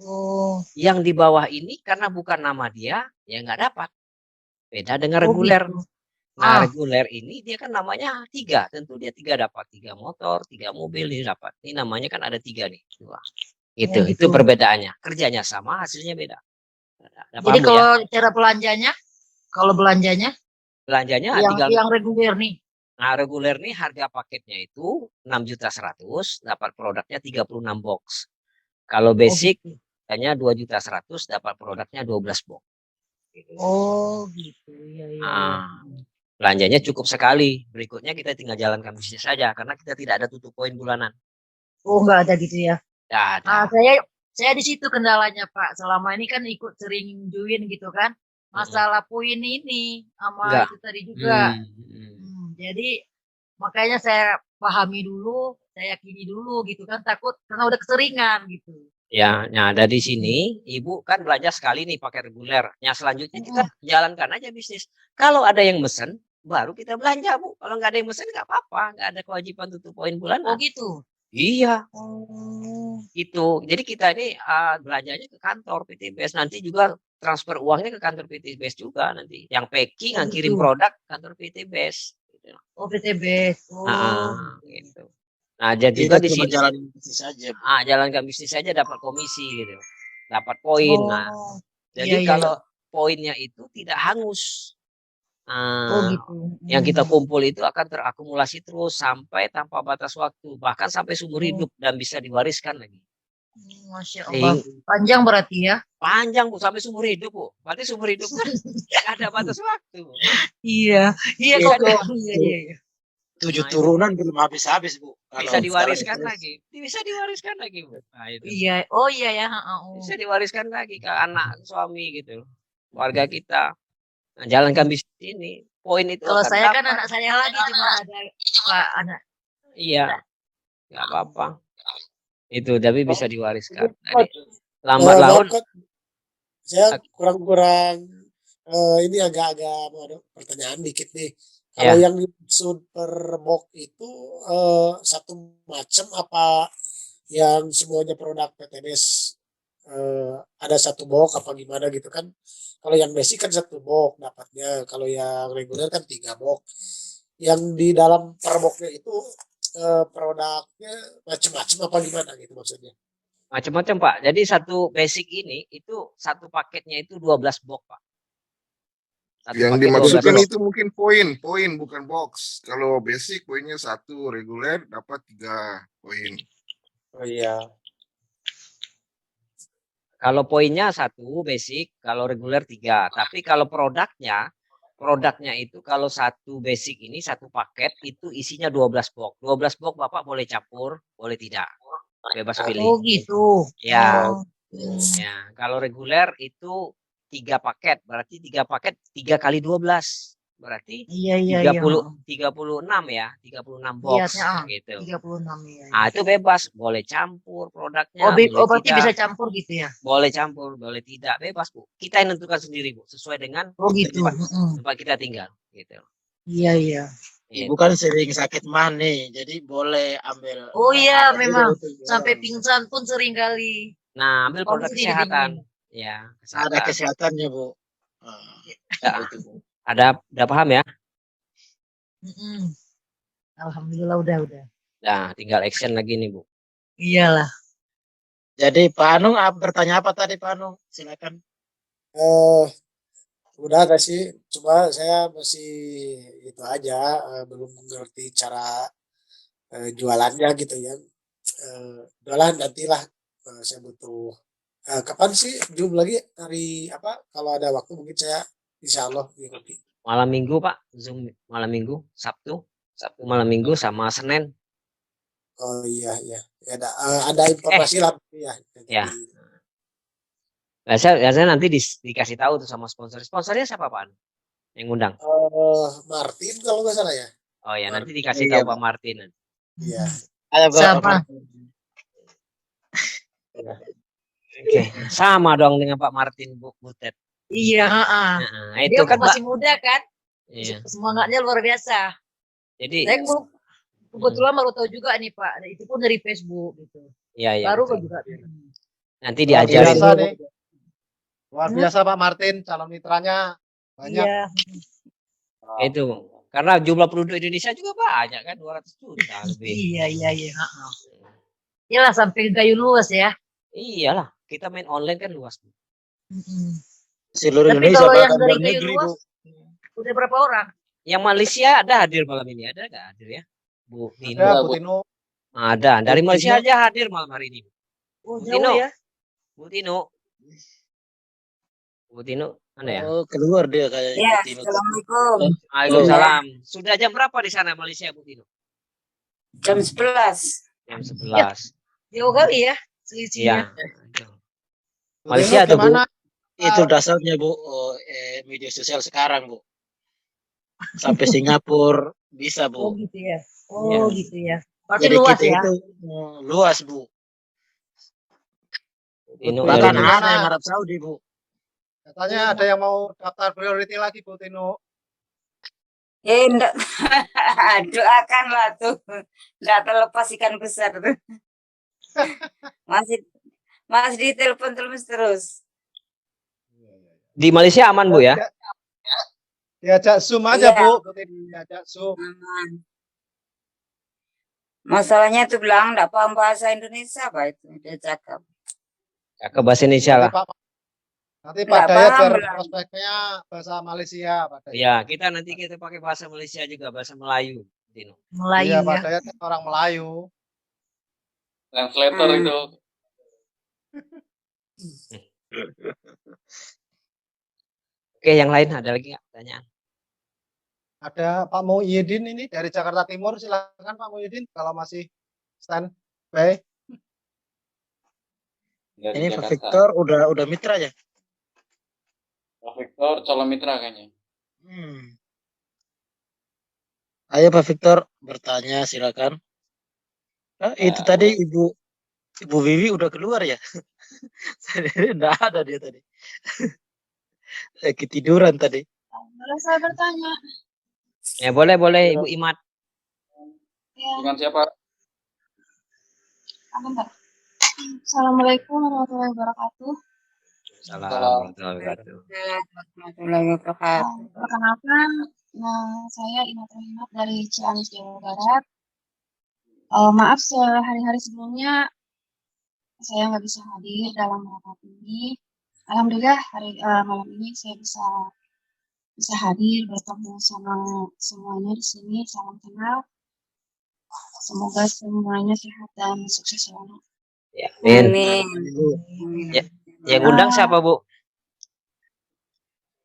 [SPEAKER 12] Oh.
[SPEAKER 3] Yang di bawah ini karena bukan nama dia, ya nggak dapat. Beda dengan reguler.
[SPEAKER 12] Gitu.
[SPEAKER 3] Nah, reguler ini dia kan namanya 3. Tentu dia 3 dapat. 3 motor, 3 mobil dia dapat. Ini namanya kan ada 3 nih. Itu perbedaannya. Kerjanya sama, hasilnya beda.
[SPEAKER 12] Jadi kalau cara belanjanya? Belanjanya yang reguler nih.
[SPEAKER 3] Nah, reguler nih harga paketnya itu 6.100.000, dapat produknya 36 box. Kalau basic hanya 2.100.000, dapat produknya 12 box.
[SPEAKER 12] Oh gitu, iya iya iya.
[SPEAKER 3] Nah, belanjanya cukup sekali. Berikutnya kita tinggal jalankan bisnis saja karena kita tidak ada tutup poin bulanan.
[SPEAKER 12] Oh nggak ada gitu ya.
[SPEAKER 3] Tidak ada.
[SPEAKER 12] Saya di situ kendalanya Pak. Selama ini kan ikut sering join gitu kan. Masalah poin ini sama
[SPEAKER 3] Enggak.
[SPEAKER 12] itu tadi juga.
[SPEAKER 3] Hmm.
[SPEAKER 12] Jadi makanya saya pahami dulu, saya yakini dulu gitu kan. Takut karena udah keseringan gitu.
[SPEAKER 3] Ya, nah dari sini ibu kan belanja sekali nih pakai reguler. Yang selanjutnya kita jalankan aja bisnis. Kalau ada yang mesen, baru kita belanja bu. Kalau nggak ada yang mesen nggak apa-apa, nggak ada kewajiban tutup poin
[SPEAKER 12] Oh
[SPEAKER 3] bulanan.
[SPEAKER 12] gitu.
[SPEAKER 3] Iya,
[SPEAKER 12] Oh.
[SPEAKER 3] itu. Jadi kita ini belanjanya ke kantor PTBS. Nanti juga transfer uangnya ke kantor PTBS juga nanti. Yang packing,
[SPEAKER 12] Oh
[SPEAKER 3] yang kirim
[SPEAKER 12] gitu.
[SPEAKER 3] produk kantor PTBS. Gitu.
[SPEAKER 12] Oh PTBS. Oh.
[SPEAKER 3] Gitu. Nah, jadi
[SPEAKER 9] Kita
[SPEAKER 3] juga di
[SPEAKER 9] cuma
[SPEAKER 3] sini
[SPEAKER 9] jalanin bisnis saja.
[SPEAKER 3] jalankan bisnis saja dapat komisi gitu. Dapat poin. Nah,
[SPEAKER 12] Oh.
[SPEAKER 3] jadi
[SPEAKER 12] Iya iya.
[SPEAKER 3] kalau poinnya itu tidak hangus.
[SPEAKER 12] Oh gitu.
[SPEAKER 3] Yang kita kumpul itu akan terakumulasi terus sampai tanpa batas waktu, bahkan sampai seumur hidup dan bisa diwariskan lagi.
[SPEAKER 12] Masya Allah.
[SPEAKER 3] Sehingga
[SPEAKER 12] Panjang berarti ya?
[SPEAKER 3] panjang bu, sampai seumur hidup bu. Berarti seumur hidup kan nggak ada batas waktu.
[SPEAKER 12] Iya. Iya
[SPEAKER 9] Itu
[SPEAKER 12] kan? Iya iya. Iya.
[SPEAKER 9] 7 turunan belum habis-habis bu.
[SPEAKER 3] Bisa
[SPEAKER 9] Kalau
[SPEAKER 3] diwariskan
[SPEAKER 9] jalan
[SPEAKER 3] lagi. Bisa diwariskan lagi bu. Nah, itu.
[SPEAKER 12] Iya. Oh iya ya. Oh.
[SPEAKER 3] Bisa diwariskan lagi ke anak suami gitu. Warga kita. Nah, jalankan bisnis ini. Poin itu
[SPEAKER 12] Kalau
[SPEAKER 3] akan
[SPEAKER 12] saya kan
[SPEAKER 3] dapat.
[SPEAKER 12] anak saya lagi cuma ada Pak anak.
[SPEAKER 3] Iya, nggak apa-apa. Itu tapi bisa diwariskan. Jadi, lambat
[SPEAKER 1] maaf
[SPEAKER 3] laun.
[SPEAKER 1] Kak, saya kurang ini agak-agak ada pertanyaan dikit nih. Kalau
[SPEAKER 3] Ya.
[SPEAKER 1] yang dimaksud per box itu satu macam apa yang semuanya produk PTBS ada satu box apa gimana gitu kan? Kalau yang basic kan satu box dapatnya, kalau yang reguler kan 3 box. Yang di dalam per boxnya itu produknya macam-macam apa gimana gitu maksudnya?
[SPEAKER 3] Macam-macam Pak. Jadi satu basic ini itu satu paketnya itu 12 box Pak. Satu
[SPEAKER 11] Yang
[SPEAKER 3] paket 12
[SPEAKER 11] dimaksudkan
[SPEAKER 3] box.
[SPEAKER 11] itu mungkin poin bukan box. Kalau basic poinnya 1, reguler dapat 3 poin.
[SPEAKER 1] Oh iya.
[SPEAKER 3] Kalau poinnya 1 basic, kalau reguler 3. Tapi kalau produknya itu kalau satu basic ini satu paket itu isinya 12 box. 12 box Bapak boleh campur, boleh tidak. Bebas pilih.
[SPEAKER 12] Oh gitu.
[SPEAKER 3] Ya.
[SPEAKER 12] Oh.
[SPEAKER 3] Ya, kalau reguler itu 3 paket, berarti 3 paket 3 kali 12. Berarti
[SPEAKER 12] Iya iya
[SPEAKER 3] 36
[SPEAKER 12] iya.
[SPEAKER 3] ya, 36 box
[SPEAKER 12] Iya,
[SPEAKER 3] gitu.
[SPEAKER 12] 36 iya.
[SPEAKER 3] Nah, itu bebas, boleh campur produknya,
[SPEAKER 12] Oh,
[SPEAKER 3] boleh
[SPEAKER 12] berarti
[SPEAKER 3] tidak.
[SPEAKER 12] bisa campur gitu ya?
[SPEAKER 3] Boleh campur, boleh tidak, bebas Bu. Kita yang menentukan sendiri Bu, sesuai dengan
[SPEAKER 12] gitu.
[SPEAKER 3] tempat kita tinggal gitu.
[SPEAKER 12] Iya iya.
[SPEAKER 9] Ibu kan sering sakit mah nih, jadi boleh ambil.
[SPEAKER 12] Oh iya memang sampai pingsan pun sering kali.
[SPEAKER 3] Nah, ambil produk kesehatan. Ya, kesehatan.
[SPEAKER 9] Ada kesehatannya Bu.
[SPEAKER 3] Ya, udah paham ya?
[SPEAKER 12] Alhamdulillah udah.
[SPEAKER 3] Nah, tinggal action lagi nih Bu.
[SPEAKER 12] Iyalah.
[SPEAKER 9] Jadi Pak Anung bertanya apa tadi Pak Anung? Silakan.
[SPEAKER 1] Udah ada sih, cuma saya masih itu aja belum mengerti cara jualannya gitu ya. Udahlah nantilah saya butuh kapan sih Zoom lagi hari apa? Kalau ada waktu mungkin saya insya Allah mengikuti.
[SPEAKER 3] Malam minggu Pak, Zoom malam minggu, Sabtu malam minggu sama Senin.
[SPEAKER 1] Oh iya. Ya, ada informasi lah ya.
[SPEAKER 3] Ya. Biasanya nanti dikasih tahu tuh sama sponsor. Sponsornya siapa Pak? Yang ngundang?
[SPEAKER 1] Martin kalau nggak salah ya.
[SPEAKER 3] Oh ya, nanti dikasih tahu Pak Martin.
[SPEAKER 1] Iya.
[SPEAKER 12] Siapa?
[SPEAKER 3] Oke, sama dong dengan Pak Martin Butet.
[SPEAKER 12] Iya,
[SPEAKER 3] Nah, itu
[SPEAKER 12] dia
[SPEAKER 3] kan
[SPEAKER 12] masih muda kan?
[SPEAKER 3] Iya.
[SPEAKER 12] Semangatnya luar biasa.
[SPEAKER 3] Jadi
[SPEAKER 12] saya kebetulan baru tahu juga nih Pak, itu pun dari Facebook gitu.
[SPEAKER 3] Iya.
[SPEAKER 12] Baru juga.
[SPEAKER 3] Nanti diajarin.
[SPEAKER 5] Luar biasa Pak Martin, calon mitranya banyak.
[SPEAKER 12] Iya.
[SPEAKER 3] Itu karena jumlah penduduk Indonesia juga banyak kan 200 juta lebih.
[SPEAKER 12] Iya. Iyalah sampai gayung luas ya.
[SPEAKER 3] Iyalah, kita main online kan luas.
[SPEAKER 9] Seluruh
[SPEAKER 12] Tapi
[SPEAKER 9] Indonesia
[SPEAKER 12] kalau yang dari
[SPEAKER 9] negeri,
[SPEAKER 12] gayung luas,
[SPEAKER 9] Bu.
[SPEAKER 12] udah berapa orang?
[SPEAKER 3] Yang Malaysia ada hadir malam ini, ada nggak hadir ya? Bu Tino.
[SPEAKER 5] Ada Bu Tino.
[SPEAKER 3] Ada, dari Malaysia aja hadir malam hari ini.
[SPEAKER 12] Oh,
[SPEAKER 3] Bu Tino.
[SPEAKER 12] ya?
[SPEAKER 3] Bu Tino. Bu Tino, mana ya?
[SPEAKER 9] Oh, keluar dia kayaknya
[SPEAKER 13] Ya,
[SPEAKER 9] Bu Tino tadi.
[SPEAKER 13] Assalamualaikum.
[SPEAKER 3] Waalaikumsalam. Sudah jam berapa di sana Malaysia, Bu Tino?
[SPEAKER 13] Jam 11.
[SPEAKER 3] Jam
[SPEAKER 12] Ya,
[SPEAKER 3] 11.
[SPEAKER 12] jauh kali ya
[SPEAKER 3] Iya.
[SPEAKER 12] selisihnya.
[SPEAKER 5] Bu
[SPEAKER 3] Malaysia
[SPEAKER 5] Tino
[SPEAKER 3] tuh, Bu.
[SPEAKER 5] gimana?
[SPEAKER 9] Itu dasarnya Bu, media sosial sekarang Bu. Sampai Singapura bisa
[SPEAKER 12] Oh
[SPEAKER 9] Bu.
[SPEAKER 12] gitu ya.
[SPEAKER 3] Ya.
[SPEAKER 12] Oh gitu ya. Berarti
[SPEAKER 9] Jadi
[SPEAKER 12] luas
[SPEAKER 9] kita
[SPEAKER 12] ya.
[SPEAKER 9] itu luas Bu.
[SPEAKER 3] Tino
[SPEAKER 9] Bahkan
[SPEAKER 3] dari
[SPEAKER 9] anak yang Arab Saudi Bu.
[SPEAKER 5] Katanya ada yang mau daftar priority lagi Bu Tino.
[SPEAKER 13] Enggak. Doakanlah tuh. Enggak terlepas ikan besar tuh. Masih ditelepon terus.
[SPEAKER 3] di Malaysia aman, Bu ya?
[SPEAKER 5] Diajak Zoom aja
[SPEAKER 13] Iya.
[SPEAKER 5] Bu. Diajak Zoom.
[SPEAKER 13] Aman. Masalahnya tuh bilang enggak paham bahasa Indonesia apa itu dia cakap.
[SPEAKER 3] Ya, ke bahasa Indonesia lah.
[SPEAKER 5] Nanti Pak
[SPEAKER 13] Nggak
[SPEAKER 5] Dayat
[SPEAKER 13] paham,
[SPEAKER 5] biar
[SPEAKER 13] Bang.
[SPEAKER 5] prospeknya bahasa Malaysia Pak Dayat.
[SPEAKER 3] Ya, kita pakai bahasa Malaysia juga, bahasa Melayu, Tino.
[SPEAKER 12] Melayu
[SPEAKER 5] Iya Pak
[SPEAKER 12] ya.
[SPEAKER 5] Dayat kan orang Melayu.
[SPEAKER 2] Translator itu.
[SPEAKER 3] Oke, yang lain ada lagi nggak pertanyaan?
[SPEAKER 5] Ada Pak Muhyiddin ini dari Jakarta Timur, silakan Pak Muhyiddin kalau masih standby.
[SPEAKER 2] Dari
[SPEAKER 9] Ini Pak
[SPEAKER 2] Jakarta.
[SPEAKER 9] Victor udah mitra ya?
[SPEAKER 2] Pak Victor calon mitra kayaknya.
[SPEAKER 9] Ayo Pak Victor bertanya silakan. Itu tadi Ibu Vivi udah keluar ya? Enggak ada dia tadi. Ketiduran tadi.
[SPEAKER 14] Boleh saya bertanya?
[SPEAKER 3] Ya, boleh Ibu Imat.
[SPEAKER 14] Ya,
[SPEAKER 2] Dengan siapa?
[SPEAKER 14] bentar. Assalamualaikum warahmatullahi wabarakatuh.
[SPEAKER 3] Salam warahmatullahi wabarakatuh.
[SPEAKER 13] Warahmatullahi wabarakatuh.
[SPEAKER 14] Perkenalkan, saya Imat Rahmat dari Ciamis, Jawa Barat. Maaf sehari-hari sebelumnya saya nggak bisa hadir dalam rapat ini. Alhamdulillah malam ini saya bisa hadir bertemu sama semuanya di sini. Salam kenal. Semoga semuanya sehat dan sukses selalu.
[SPEAKER 3] Ya, amin.
[SPEAKER 13] Amin.
[SPEAKER 3] Ya, yang undang siapa, Bu?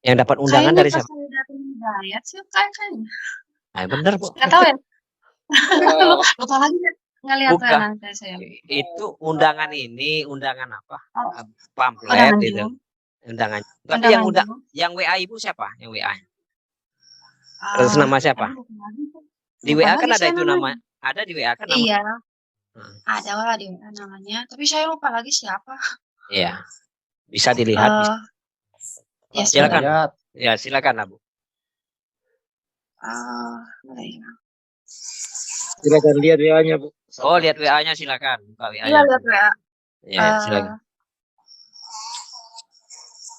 [SPEAKER 3] Yang dapat undangan dari siapa?
[SPEAKER 14] Kayaknya pas saya datang Hidayat sih kayaknya.
[SPEAKER 3] Nah, bener, Bu.
[SPEAKER 14] Nggak tahu ya. Lupa lagi ngeliat
[SPEAKER 3] Bukan.
[SPEAKER 14] nanti saya.
[SPEAKER 3] Itu undangan ini, undangan apa?
[SPEAKER 14] Oh,
[SPEAKER 3] Pamflet
[SPEAKER 14] undangan
[SPEAKER 3] itu.
[SPEAKER 14] Zoom.
[SPEAKER 3] Undangan. Tapi
[SPEAKER 14] Undangan Zoom.
[SPEAKER 3] yang WA Ibu siapa? Yang WA.
[SPEAKER 14] Ah,
[SPEAKER 3] Atas nama siapa?
[SPEAKER 14] aduh, lupa lagi, Bu.
[SPEAKER 3] Di
[SPEAKER 14] Lupa
[SPEAKER 3] WA kan
[SPEAKER 14] lagi
[SPEAKER 3] ada
[SPEAKER 14] saya
[SPEAKER 3] itu
[SPEAKER 14] namanya.
[SPEAKER 3] nama. Ada di WA kan nama.
[SPEAKER 14] Iya,
[SPEAKER 3] Hmm.
[SPEAKER 14] ada lah di WA namanya. Tapi saya lupa lagi siapa.
[SPEAKER 3] Iya. Bisa dilihat. Bisa.
[SPEAKER 14] Ya,
[SPEAKER 3] Silakan.
[SPEAKER 5] Lihat.
[SPEAKER 3] Ya, silakan, Bu.
[SPEAKER 14] boleh ya.
[SPEAKER 9] Silakan lihat WA-nya Bu.
[SPEAKER 3] Oh, lihat WA-nya silakan. Buka
[SPEAKER 14] Iya,
[SPEAKER 3] WA-nya.
[SPEAKER 14] lihat WA.
[SPEAKER 3] Ya, silakan.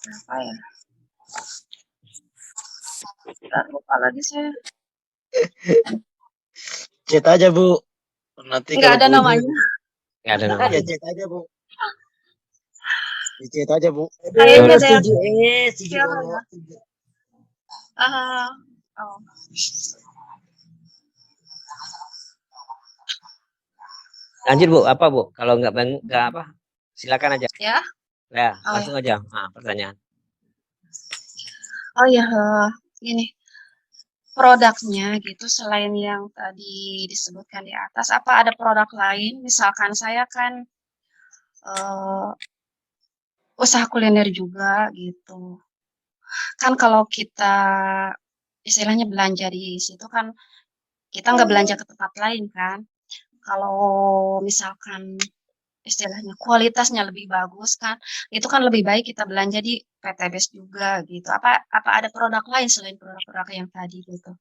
[SPEAKER 14] Apa ya? Nggak, lupa lagi saya.
[SPEAKER 9] Chat aja Bu. Nanti
[SPEAKER 14] Nggak ada
[SPEAKER 9] kalau bunyi,
[SPEAKER 14] namanya.
[SPEAKER 3] Nggak ada nama.
[SPEAKER 9] ya chat aja Bu. Di chat aja Bu.
[SPEAKER 14] Kayaknya ada yang
[SPEAKER 12] setuju
[SPEAKER 14] siapa ya? Oh.
[SPEAKER 3] Lanjut, Bu. Apa, Bu? Kalau nggak apa? Silakan aja.
[SPEAKER 14] Ya.
[SPEAKER 3] Ya,
[SPEAKER 14] Oh,
[SPEAKER 3] langsung aja. Nah, pertanyaan.
[SPEAKER 14] Oh ya, ini produknya gitu selain yang tadi disebutkan di atas, apa ada produk lain? Misalkan saya kan usaha kuliner juga gitu. Kan kalau kita istilahnya belanja di situ kan kita nggak belanja ke tempat lain kan. Kalau misalkan istilahnya kualitasnya lebih bagus kan, itu kan lebih baik kita belanja di PTBS juga gitu. Apa ada produk lain selain produk-produk yang tadi gitu?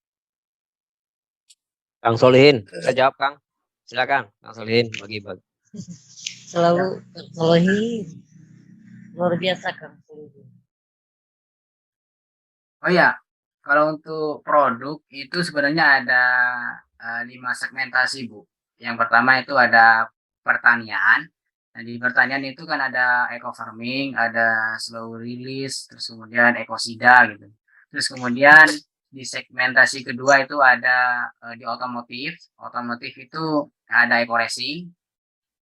[SPEAKER 3] Kang Solihin, saya jawab, Kang. Silakan, Kang Solihin bagi-bagi.
[SPEAKER 12] Selalu teknologi luar biasa Kang.
[SPEAKER 7] Oh ya, kalau untuk produk itu sebenarnya ada 5 segmentasi Bu. Yang pertama itu ada pertanian. Nah, di pertanian itu kan ada eco farming, ada slow release, terus kemudian ekosida gitu. Terus kemudian di segmentasi kedua itu ada di otomotif. Otomotif itu ada eco racing.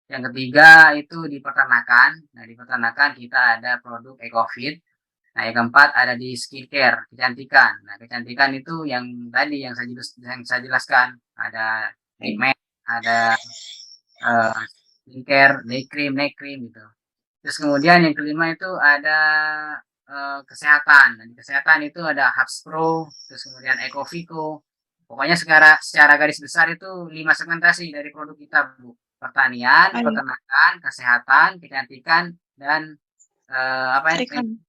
[SPEAKER 7] Yang ketiga itu di peternakan. Nah, di peternakan kita ada produk EcoFeed. Nah, yang keempat ada di skincare, kecantikan. Nah, kecantikan itu yang tadi yang saya jelaskan, ada treatment, ada skincare, day cream, night cream gitu. Terus kemudian yang kelima itu ada kesehatan. Dan di kesehatan itu ada Hubs Pro, terus kemudian Ecovico. Pokoknya secara garis besar itu 5 segmentasi dari produk kita, Bu. Pertanian,
[SPEAKER 14] Ayo,
[SPEAKER 7] peternakan, kesehatan, kecantikan, dan apa ya?
[SPEAKER 14] berikan.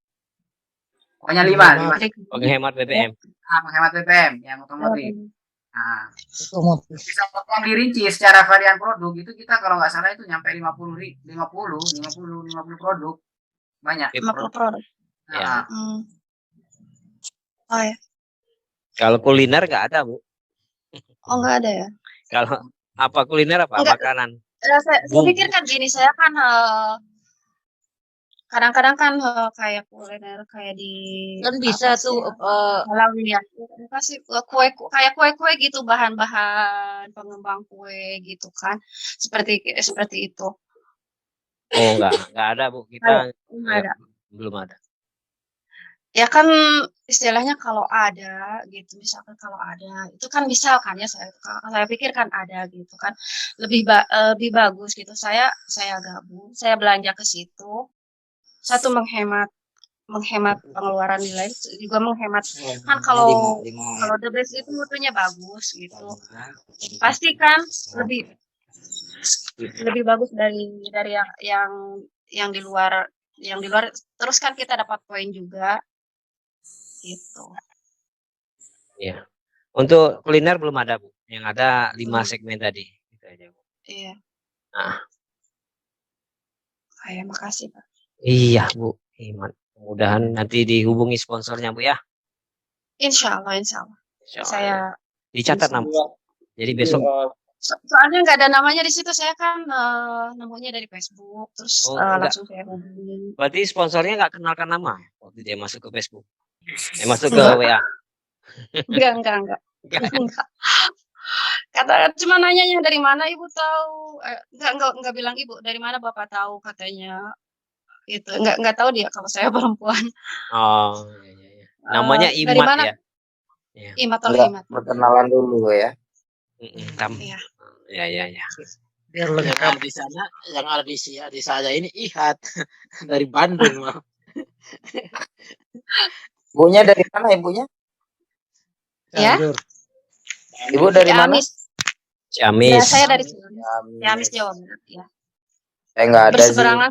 [SPEAKER 7] Pokoknya 5
[SPEAKER 3] Penghemat,
[SPEAKER 14] Berikan.
[SPEAKER 3] penghemat BBM.
[SPEAKER 7] penghemat BBM yang otomotif.
[SPEAKER 14] Jawabannya.
[SPEAKER 7] Nah,
[SPEAKER 12] Otomotif.
[SPEAKER 7] bisa potong dirinci secara varian produk itu kita kalau nggak salah itu nyampe 50 produk, banyak.
[SPEAKER 14] 50 produk.
[SPEAKER 3] Ya.
[SPEAKER 7] Nah,
[SPEAKER 14] Oh ya.
[SPEAKER 3] Kalau kuliner nggak ada, Bu.
[SPEAKER 14] Oh nggak ada ya?
[SPEAKER 3] Kalau apa kuliner apa?
[SPEAKER 14] Enggak.
[SPEAKER 3] Makanan.
[SPEAKER 14] Saya
[SPEAKER 3] Bumbu.
[SPEAKER 14] pikir kan gini, saya kan kadang-kadang kan kayak kuliner kayak di
[SPEAKER 12] Kan bisa
[SPEAKER 14] apa sih
[SPEAKER 12] tuh
[SPEAKER 14] Malawi ya, kasih kue kayak kue-kue gitu, bahan-bahan pengembang kue gitu kan, seperti itu.
[SPEAKER 3] Oh, nggak ada, Bu. Kita
[SPEAKER 14] Nggak ada.
[SPEAKER 3] belum ada.
[SPEAKER 14] Ya kan istilahnya kalau ada gitu, misalkan kalau ada itu kan misalkan ya saya pikir kan ada gitu kan, lebih bagus gitu. Saya gabung, saya belanja ke situ. Satu menghemat pengeluaran nilai, juga menghemat kan kalau The Best itu mutunya bagus gitu. Pasti kan lebih bagus dari yang di luar, terus kan kita dapat poin juga gitu.
[SPEAKER 3] Iya. Untuk kuliner belum ada, Bu. Yang ada 5 segmen tadi. Gitu aja, Bu.
[SPEAKER 14] Iya.
[SPEAKER 3] Nah,
[SPEAKER 14] Makasih Pak.
[SPEAKER 3] iya, Bu. Iman. Mudah-mudahan nanti dihubungi sponsornya, Bu ya.
[SPEAKER 14] Insya Allah. Saya
[SPEAKER 3] Dicatat nama. Jadi besok.
[SPEAKER 14] Soalnya nggak ada namanya di situ, saya kan nemunya dari Facebook, terus
[SPEAKER 3] enggak.
[SPEAKER 14] langsung saya hubungin.
[SPEAKER 3] Berarti sponsornya nggak kenalkan nama waktu dia masuk ke Facebook. Masuk ke WA.
[SPEAKER 14] Enggak. Kata cuma nanyanya dari mana Ibu tahu? Enggak bilang Ibu dari mana Bapak tahu, katanya. Itu enggak tahu dia kalau saya perempuan.
[SPEAKER 3] Oh, iya. Namanya Imat
[SPEAKER 14] dari mana?
[SPEAKER 3] ya.
[SPEAKER 14] Imat.
[SPEAKER 8] Perkenalan dulu ya.
[SPEAKER 3] Iya.
[SPEAKER 9] Biar lengkap di sana, yang ada di saya ini Ihat dari Bandung, Mam.
[SPEAKER 8] Ibunya dari mana ibunya?
[SPEAKER 14] Ya.
[SPEAKER 8] Ibu dari mana?
[SPEAKER 3] Ciamis.
[SPEAKER 14] Ya, saya dari Ciamis, Jawa Barat ya.
[SPEAKER 8] Saya nggak ada sih.
[SPEAKER 14] Berseberangan.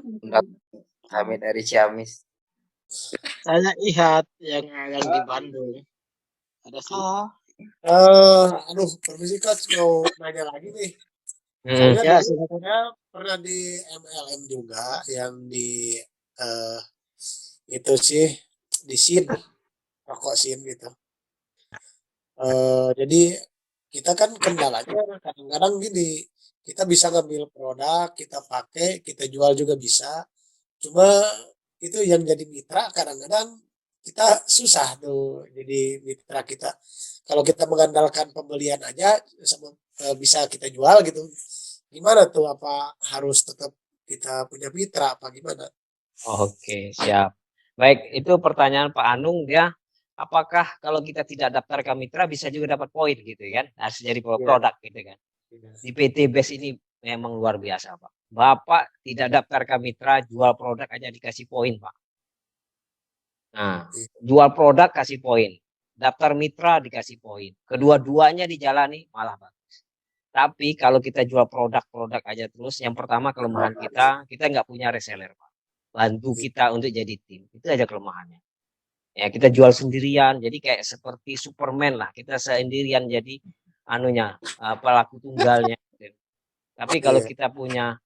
[SPEAKER 8] Kami dari Ciamis.
[SPEAKER 9] Saya Ihat yang di Bandung. Ada sih.
[SPEAKER 1] Aduh, permisi Coach, mau nanya lagi nih.
[SPEAKER 9] Ya,
[SPEAKER 1] Saya pernah di MLM juga, yang di itu sih di SIN, rokok SIN gitu. Jadi kita kan kendalanya kadang-kadang gini, kita bisa ngambil produk, kita pakai, kita jual juga bisa. Cuma itu yang jadi mitra kadang-kadang kita susah tuh jadi mitra kita. Kalau kita mengandalkan pembelian aja bisa kita jual gitu. Gimana tuh, apa harus tetap kita punya mitra apa gimana?
[SPEAKER 3] Oke, siap. Baik, itu pertanyaan Pak Anung, dia apakah kalau kita tidak daftar ke mitra bisa juga dapat poin gitu kan? Harus jadi produk gitu kan. Di PT Best ini memang luar biasa, Pak. Bapak tidak daftar ke mitra, jual produk aja dikasih poin, Pak. Nah, jual produk kasih poin, daftar mitra dikasih poin. Kedua-duanya dijalani malah bagus. Tapi kalau kita jual produk aja terus, yang pertama kelemahan kita nggak punya reseller, Pak. Bantu kita untuk jadi tim, itu aja kelemahannya. Ya, kita jual sendirian, jadi kayak seperti Superman lah, kita sendirian jadi pelaku tunggalnya. Tapi kalau kita punya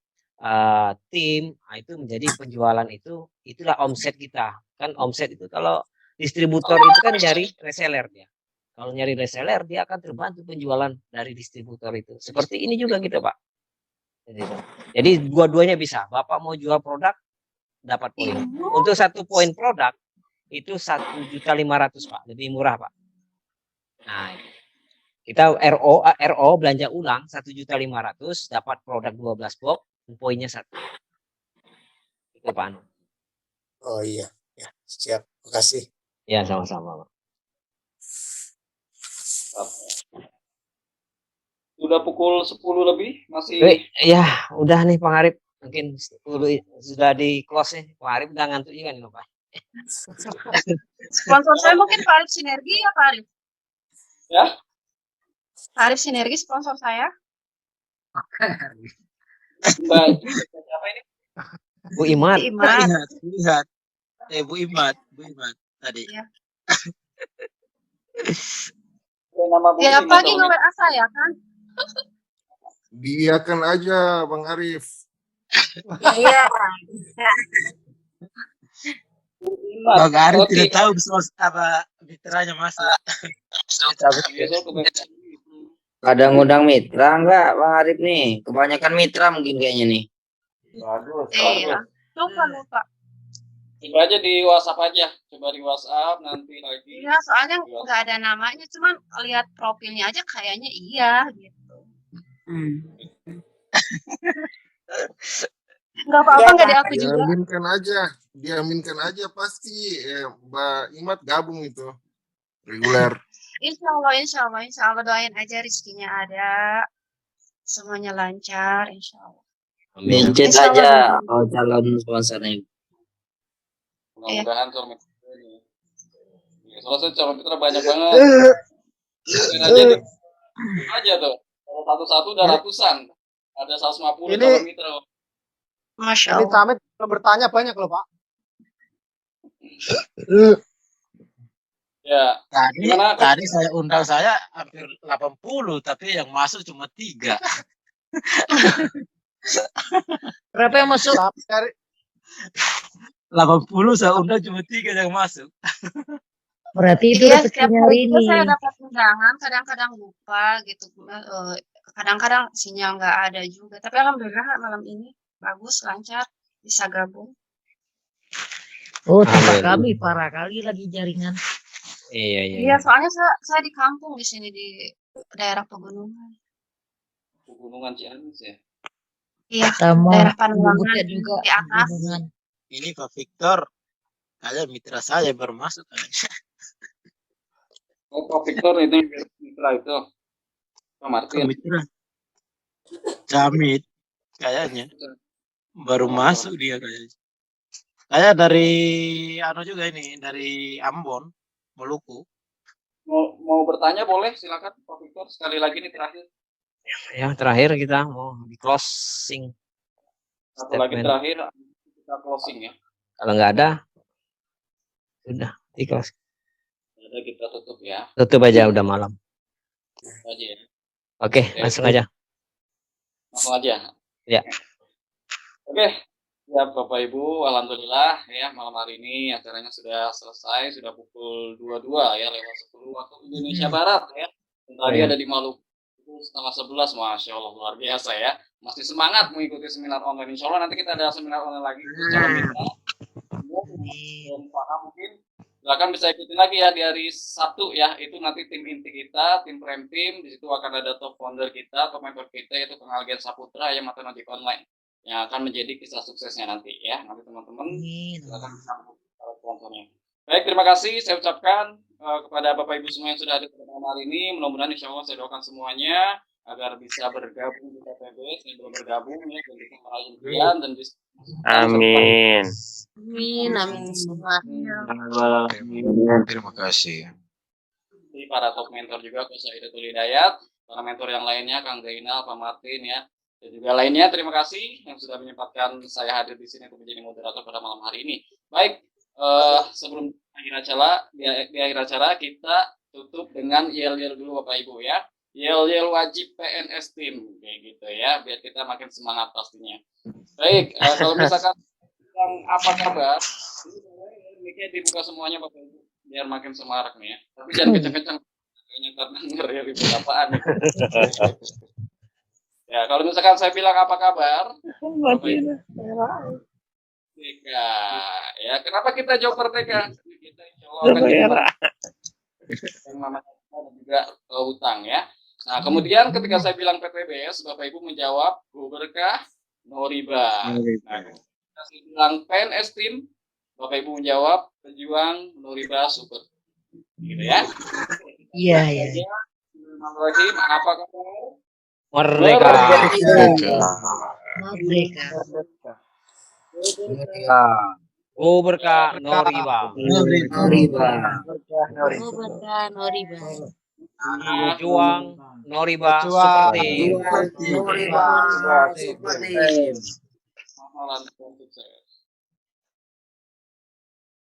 [SPEAKER 3] tim, itu menjadi penjualan itulah omset kita. Kan omset itu kalau distributor itu kan nyari reseller dia. Kalau nyari reseller dia akan terbantu penjualan dari distributor itu. Seperti ini juga gitu, Pak. Jadi dua-duanya bisa. Bapak mau jual produk dapat poin. Untuk 1 poin produk itu 1.500.000, Pak. Lebih murah, Pak. Nah, kita RO belanja ulang 1.500.000 dapat produk 12 box, poinnya 1. Itu Pak Anu.
[SPEAKER 1] Oh iya, ya Siap, makasih.
[SPEAKER 3] Ya, sama-sama.
[SPEAKER 2] Sudah pukul 10 lebih, masih
[SPEAKER 3] Ya, udah nih Pak Arif. Mungkin 10 sudah di close nih. Pak Arif udah ngantuk juga nih Pak.
[SPEAKER 14] Sponsor saya mungkin Pak Arif Sinergi ya Pak Arif.
[SPEAKER 2] ya.
[SPEAKER 14] Pak Arif Sinergi sponsor saya.
[SPEAKER 2] Mbak, siapa ini?
[SPEAKER 3] Bu Imat.
[SPEAKER 14] Bu Imat.
[SPEAKER 9] Lihat. Bu Imat tadi.
[SPEAKER 14] Iya.
[SPEAKER 2] Nama Bu
[SPEAKER 14] Ya
[SPEAKER 2] Imat
[SPEAKER 14] pagi
[SPEAKER 2] dong,
[SPEAKER 14] nge-WA saya kan.
[SPEAKER 11] Diakan aja Bang Arif.
[SPEAKER 14] Iya.
[SPEAKER 9] Bang Arif
[SPEAKER 2] Oke.
[SPEAKER 9] tidak tahu apa mitranya masuk.
[SPEAKER 15] Ada ngundang mitra enggak Bang Arif nih? Kebanyakan mitra mungkin kayaknya nih.
[SPEAKER 8] Bagus.
[SPEAKER 14] Iya. Lupa.
[SPEAKER 2] Coba aja di WhatsApp aja. Coba di WhatsApp nanti lagi.
[SPEAKER 14] Iya, soalnya nggak ada namanya, cuman lihat profilnya aja kayaknya iya gitu. Nggak apa-apa, nggak diakui juga.
[SPEAKER 11] Diaminkan aja pasti Mbak Imat gabung itu reguler.
[SPEAKER 14] Insya Allah doain aja rezekinya ada, semuanya lancar, insya Allah.
[SPEAKER 15] Mencet
[SPEAKER 14] Insya
[SPEAKER 15] aja
[SPEAKER 14] Allah.
[SPEAKER 15] calon sponsornya.
[SPEAKER 2] Mudah-mudahan calon mitra ini. Ya, soalnya calon mitra banyak banget. Aja tuh. Kalau satu-satu udah ratusan. Ada 150 calon mitra.
[SPEAKER 14] Masya
[SPEAKER 5] Ini
[SPEAKER 14] Allah.
[SPEAKER 5] Tamit bertanya banyak loh Pak.
[SPEAKER 2] Ya.
[SPEAKER 9] Tadi saya undang saya hampir 80, tapi yang masuk cuma 3.
[SPEAKER 12] Berapa yang masuk?
[SPEAKER 9] 80 saya undang cuma 3 yang masuk.
[SPEAKER 12] Berarti itu
[SPEAKER 14] Iya, setiap
[SPEAKER 12] rezekinya
[SPEAKER 14] hari
[SPEAKER 12] hari
[SPEAKER 14] itu
[SPEAKER 12] ini.
[SPEAKER 14] saya dapat undangan, kadang-kadang lupa gitu. Kadang-kadang sinyal nggak ada juga. Tapi alhamdulillah malam ini bagus, lancar, bisa gabung.
[SPEAKER 12] Oh, tempat
[SPEAKER 3] Amin.
[SPEAKER 12] kami parah kali lagi jaringan.
[SPEAKER 14] Iya, soalnya saya di kampung di sini di daerah pegunungan.
[SPEAKER 2] Pegunungan Ciamis ya.
[SPEAKER 14] Iya,
[SPEAKER 12] Sama
[SPEAKER 14] daerah Panuangan
[SPEAKER 12] Bukit juga
[SPEAKER 14] di atas.
[SPEAKER 12] pegunungan.
[SPEAKER 9] Ini Pak Victor, ada mitra saya baru masuk.
[SPEAKER 2] Oh, Pak Victor ini mitra itu. Pak Martin.
[SPEAKER 9] Mitra. Jamit kayaknya. Baru masuk dia kayaknya. Saya dari juga ini, dari Ambon, Maluku.
[SPEAKER 2] Mau bertanya boleh, silakan Pak Victor. Sekali lagi nih terakhir.
[SPEAKER 3] Ya, terakhir kita mau di closing.
[SPEAKER 2] Satu lagi
[SPEAKER 3] Statement.
[SPEAKER 2] terakhir kita closing ya.
[SPEAKER 3] Kalau nggak ada, sudah di close.
[SPEAKER 2] Ada kita tutup ya.
[SPEAKER 3] Tutup aja, udah malam.
[SPEAKER 2] Itu aja ya.
[SPEAKER 3] Oke, langsung aja.
[SPEAKER 2] Langsung aja.
[SPEAKER 3] Ya.
[SPEAKER 2] Oke. Ya Bapak Ibu, alhamdulillah ya malam hari ini acaranya sudah selesai, sudah pukul 22 ya lewat 10 waktu Indonesia Barat ya. Dan tadi ada di Maluku 10:30, Masya Allah luar biasa ya. Masih semangat mengikuti seminar online. Insya Allah nanti kita ada seminar online lagi. Calon mitra. Belum paham mungkin silakan bisa ikutin lagi ya di hari Sabtu ya. Itu nanti tim inti kita, tim prem team. Di situ akan ada top founder kita, top member kita yaitu Kang Algen Saputra yang matematik online yang akan menjadi kisah suksesnya nanti ya. Nanti teman-teman silakan sambut sponsornya. Baik, terima kasih saya ucapkan kepada Bapak Ibu semua yang sudah hadir pada malam hari ini. Mudah-mudahan insya Allah saya doakan semuanya agar bisa bergabung di KTB, yang belum bergabung ya, dan bisa meraih impian dan bisa.
[SPEAKER 15] Amin.
[SPEAKER 10] Amin semua.
[SPEAKER 4] Terima kasih.
[SPEAKER 2] Jadi para top mentor juga, Coach Aidatul Hidayat, para mentor yang lainnya, Kang Zainal, Pak Martin ya, dan juga lainnya. Terima kasih yang sudah menyempatkan saya hadir di sini untuk menjadi moderator pada malam hari ini. Baik, sebelum di akhir acara kita tutup dengan yel-yel dulu Bapak Ibu ya. Yel-yel wajib PNS tim kayak gitu ya, biar kita makin semangat pastinya. Baik, kalau misalkan yang apa kabar? Mic-nya dibuka semuanya Bapak Ibu biar makin semarak nih ya. Tapi jangan kencang-kencang, kayaknya terdengar ya ribut apaan nih. Ya, kalau misalkan saya bilang apa kabar? Bapak Ibu. Merdeka. Ya, kenapa kita jawab merdeka? Kita insya Allah akan yang namanya dan juga hutang ya. Nah, kemudian ketika saya bilang PTBS, Bapak Ibu menjawab go berkah, no riba. Nah, ketika saya bilang PNS tim, Bapak Ibu menjawab pejuang Nuriba super. Gitu ya.
[SPEAKER 12] Iya, iya.
[SPEAKER 2] Bismillahirrahmanirrahim. Apa kamu?
[SPEAKER 3] Merdeka.
[SPEAKER 12] Merdeka.
[SPEAKER 15] Merdeka.
[SPEAKER 3] Go berkah Noriba.
[SPEAKER 15] Noriba.
[SPEAKER 10] Go berkah Noriba.
[SPEAKER 3] Juang Noriba
[SPEAKER 5] Berjuang.
[SPEAKER 3] seperti
[SPEAKER 15] Noriba. Seperti.
[SPEAKER 2] Hafalan untuk saya.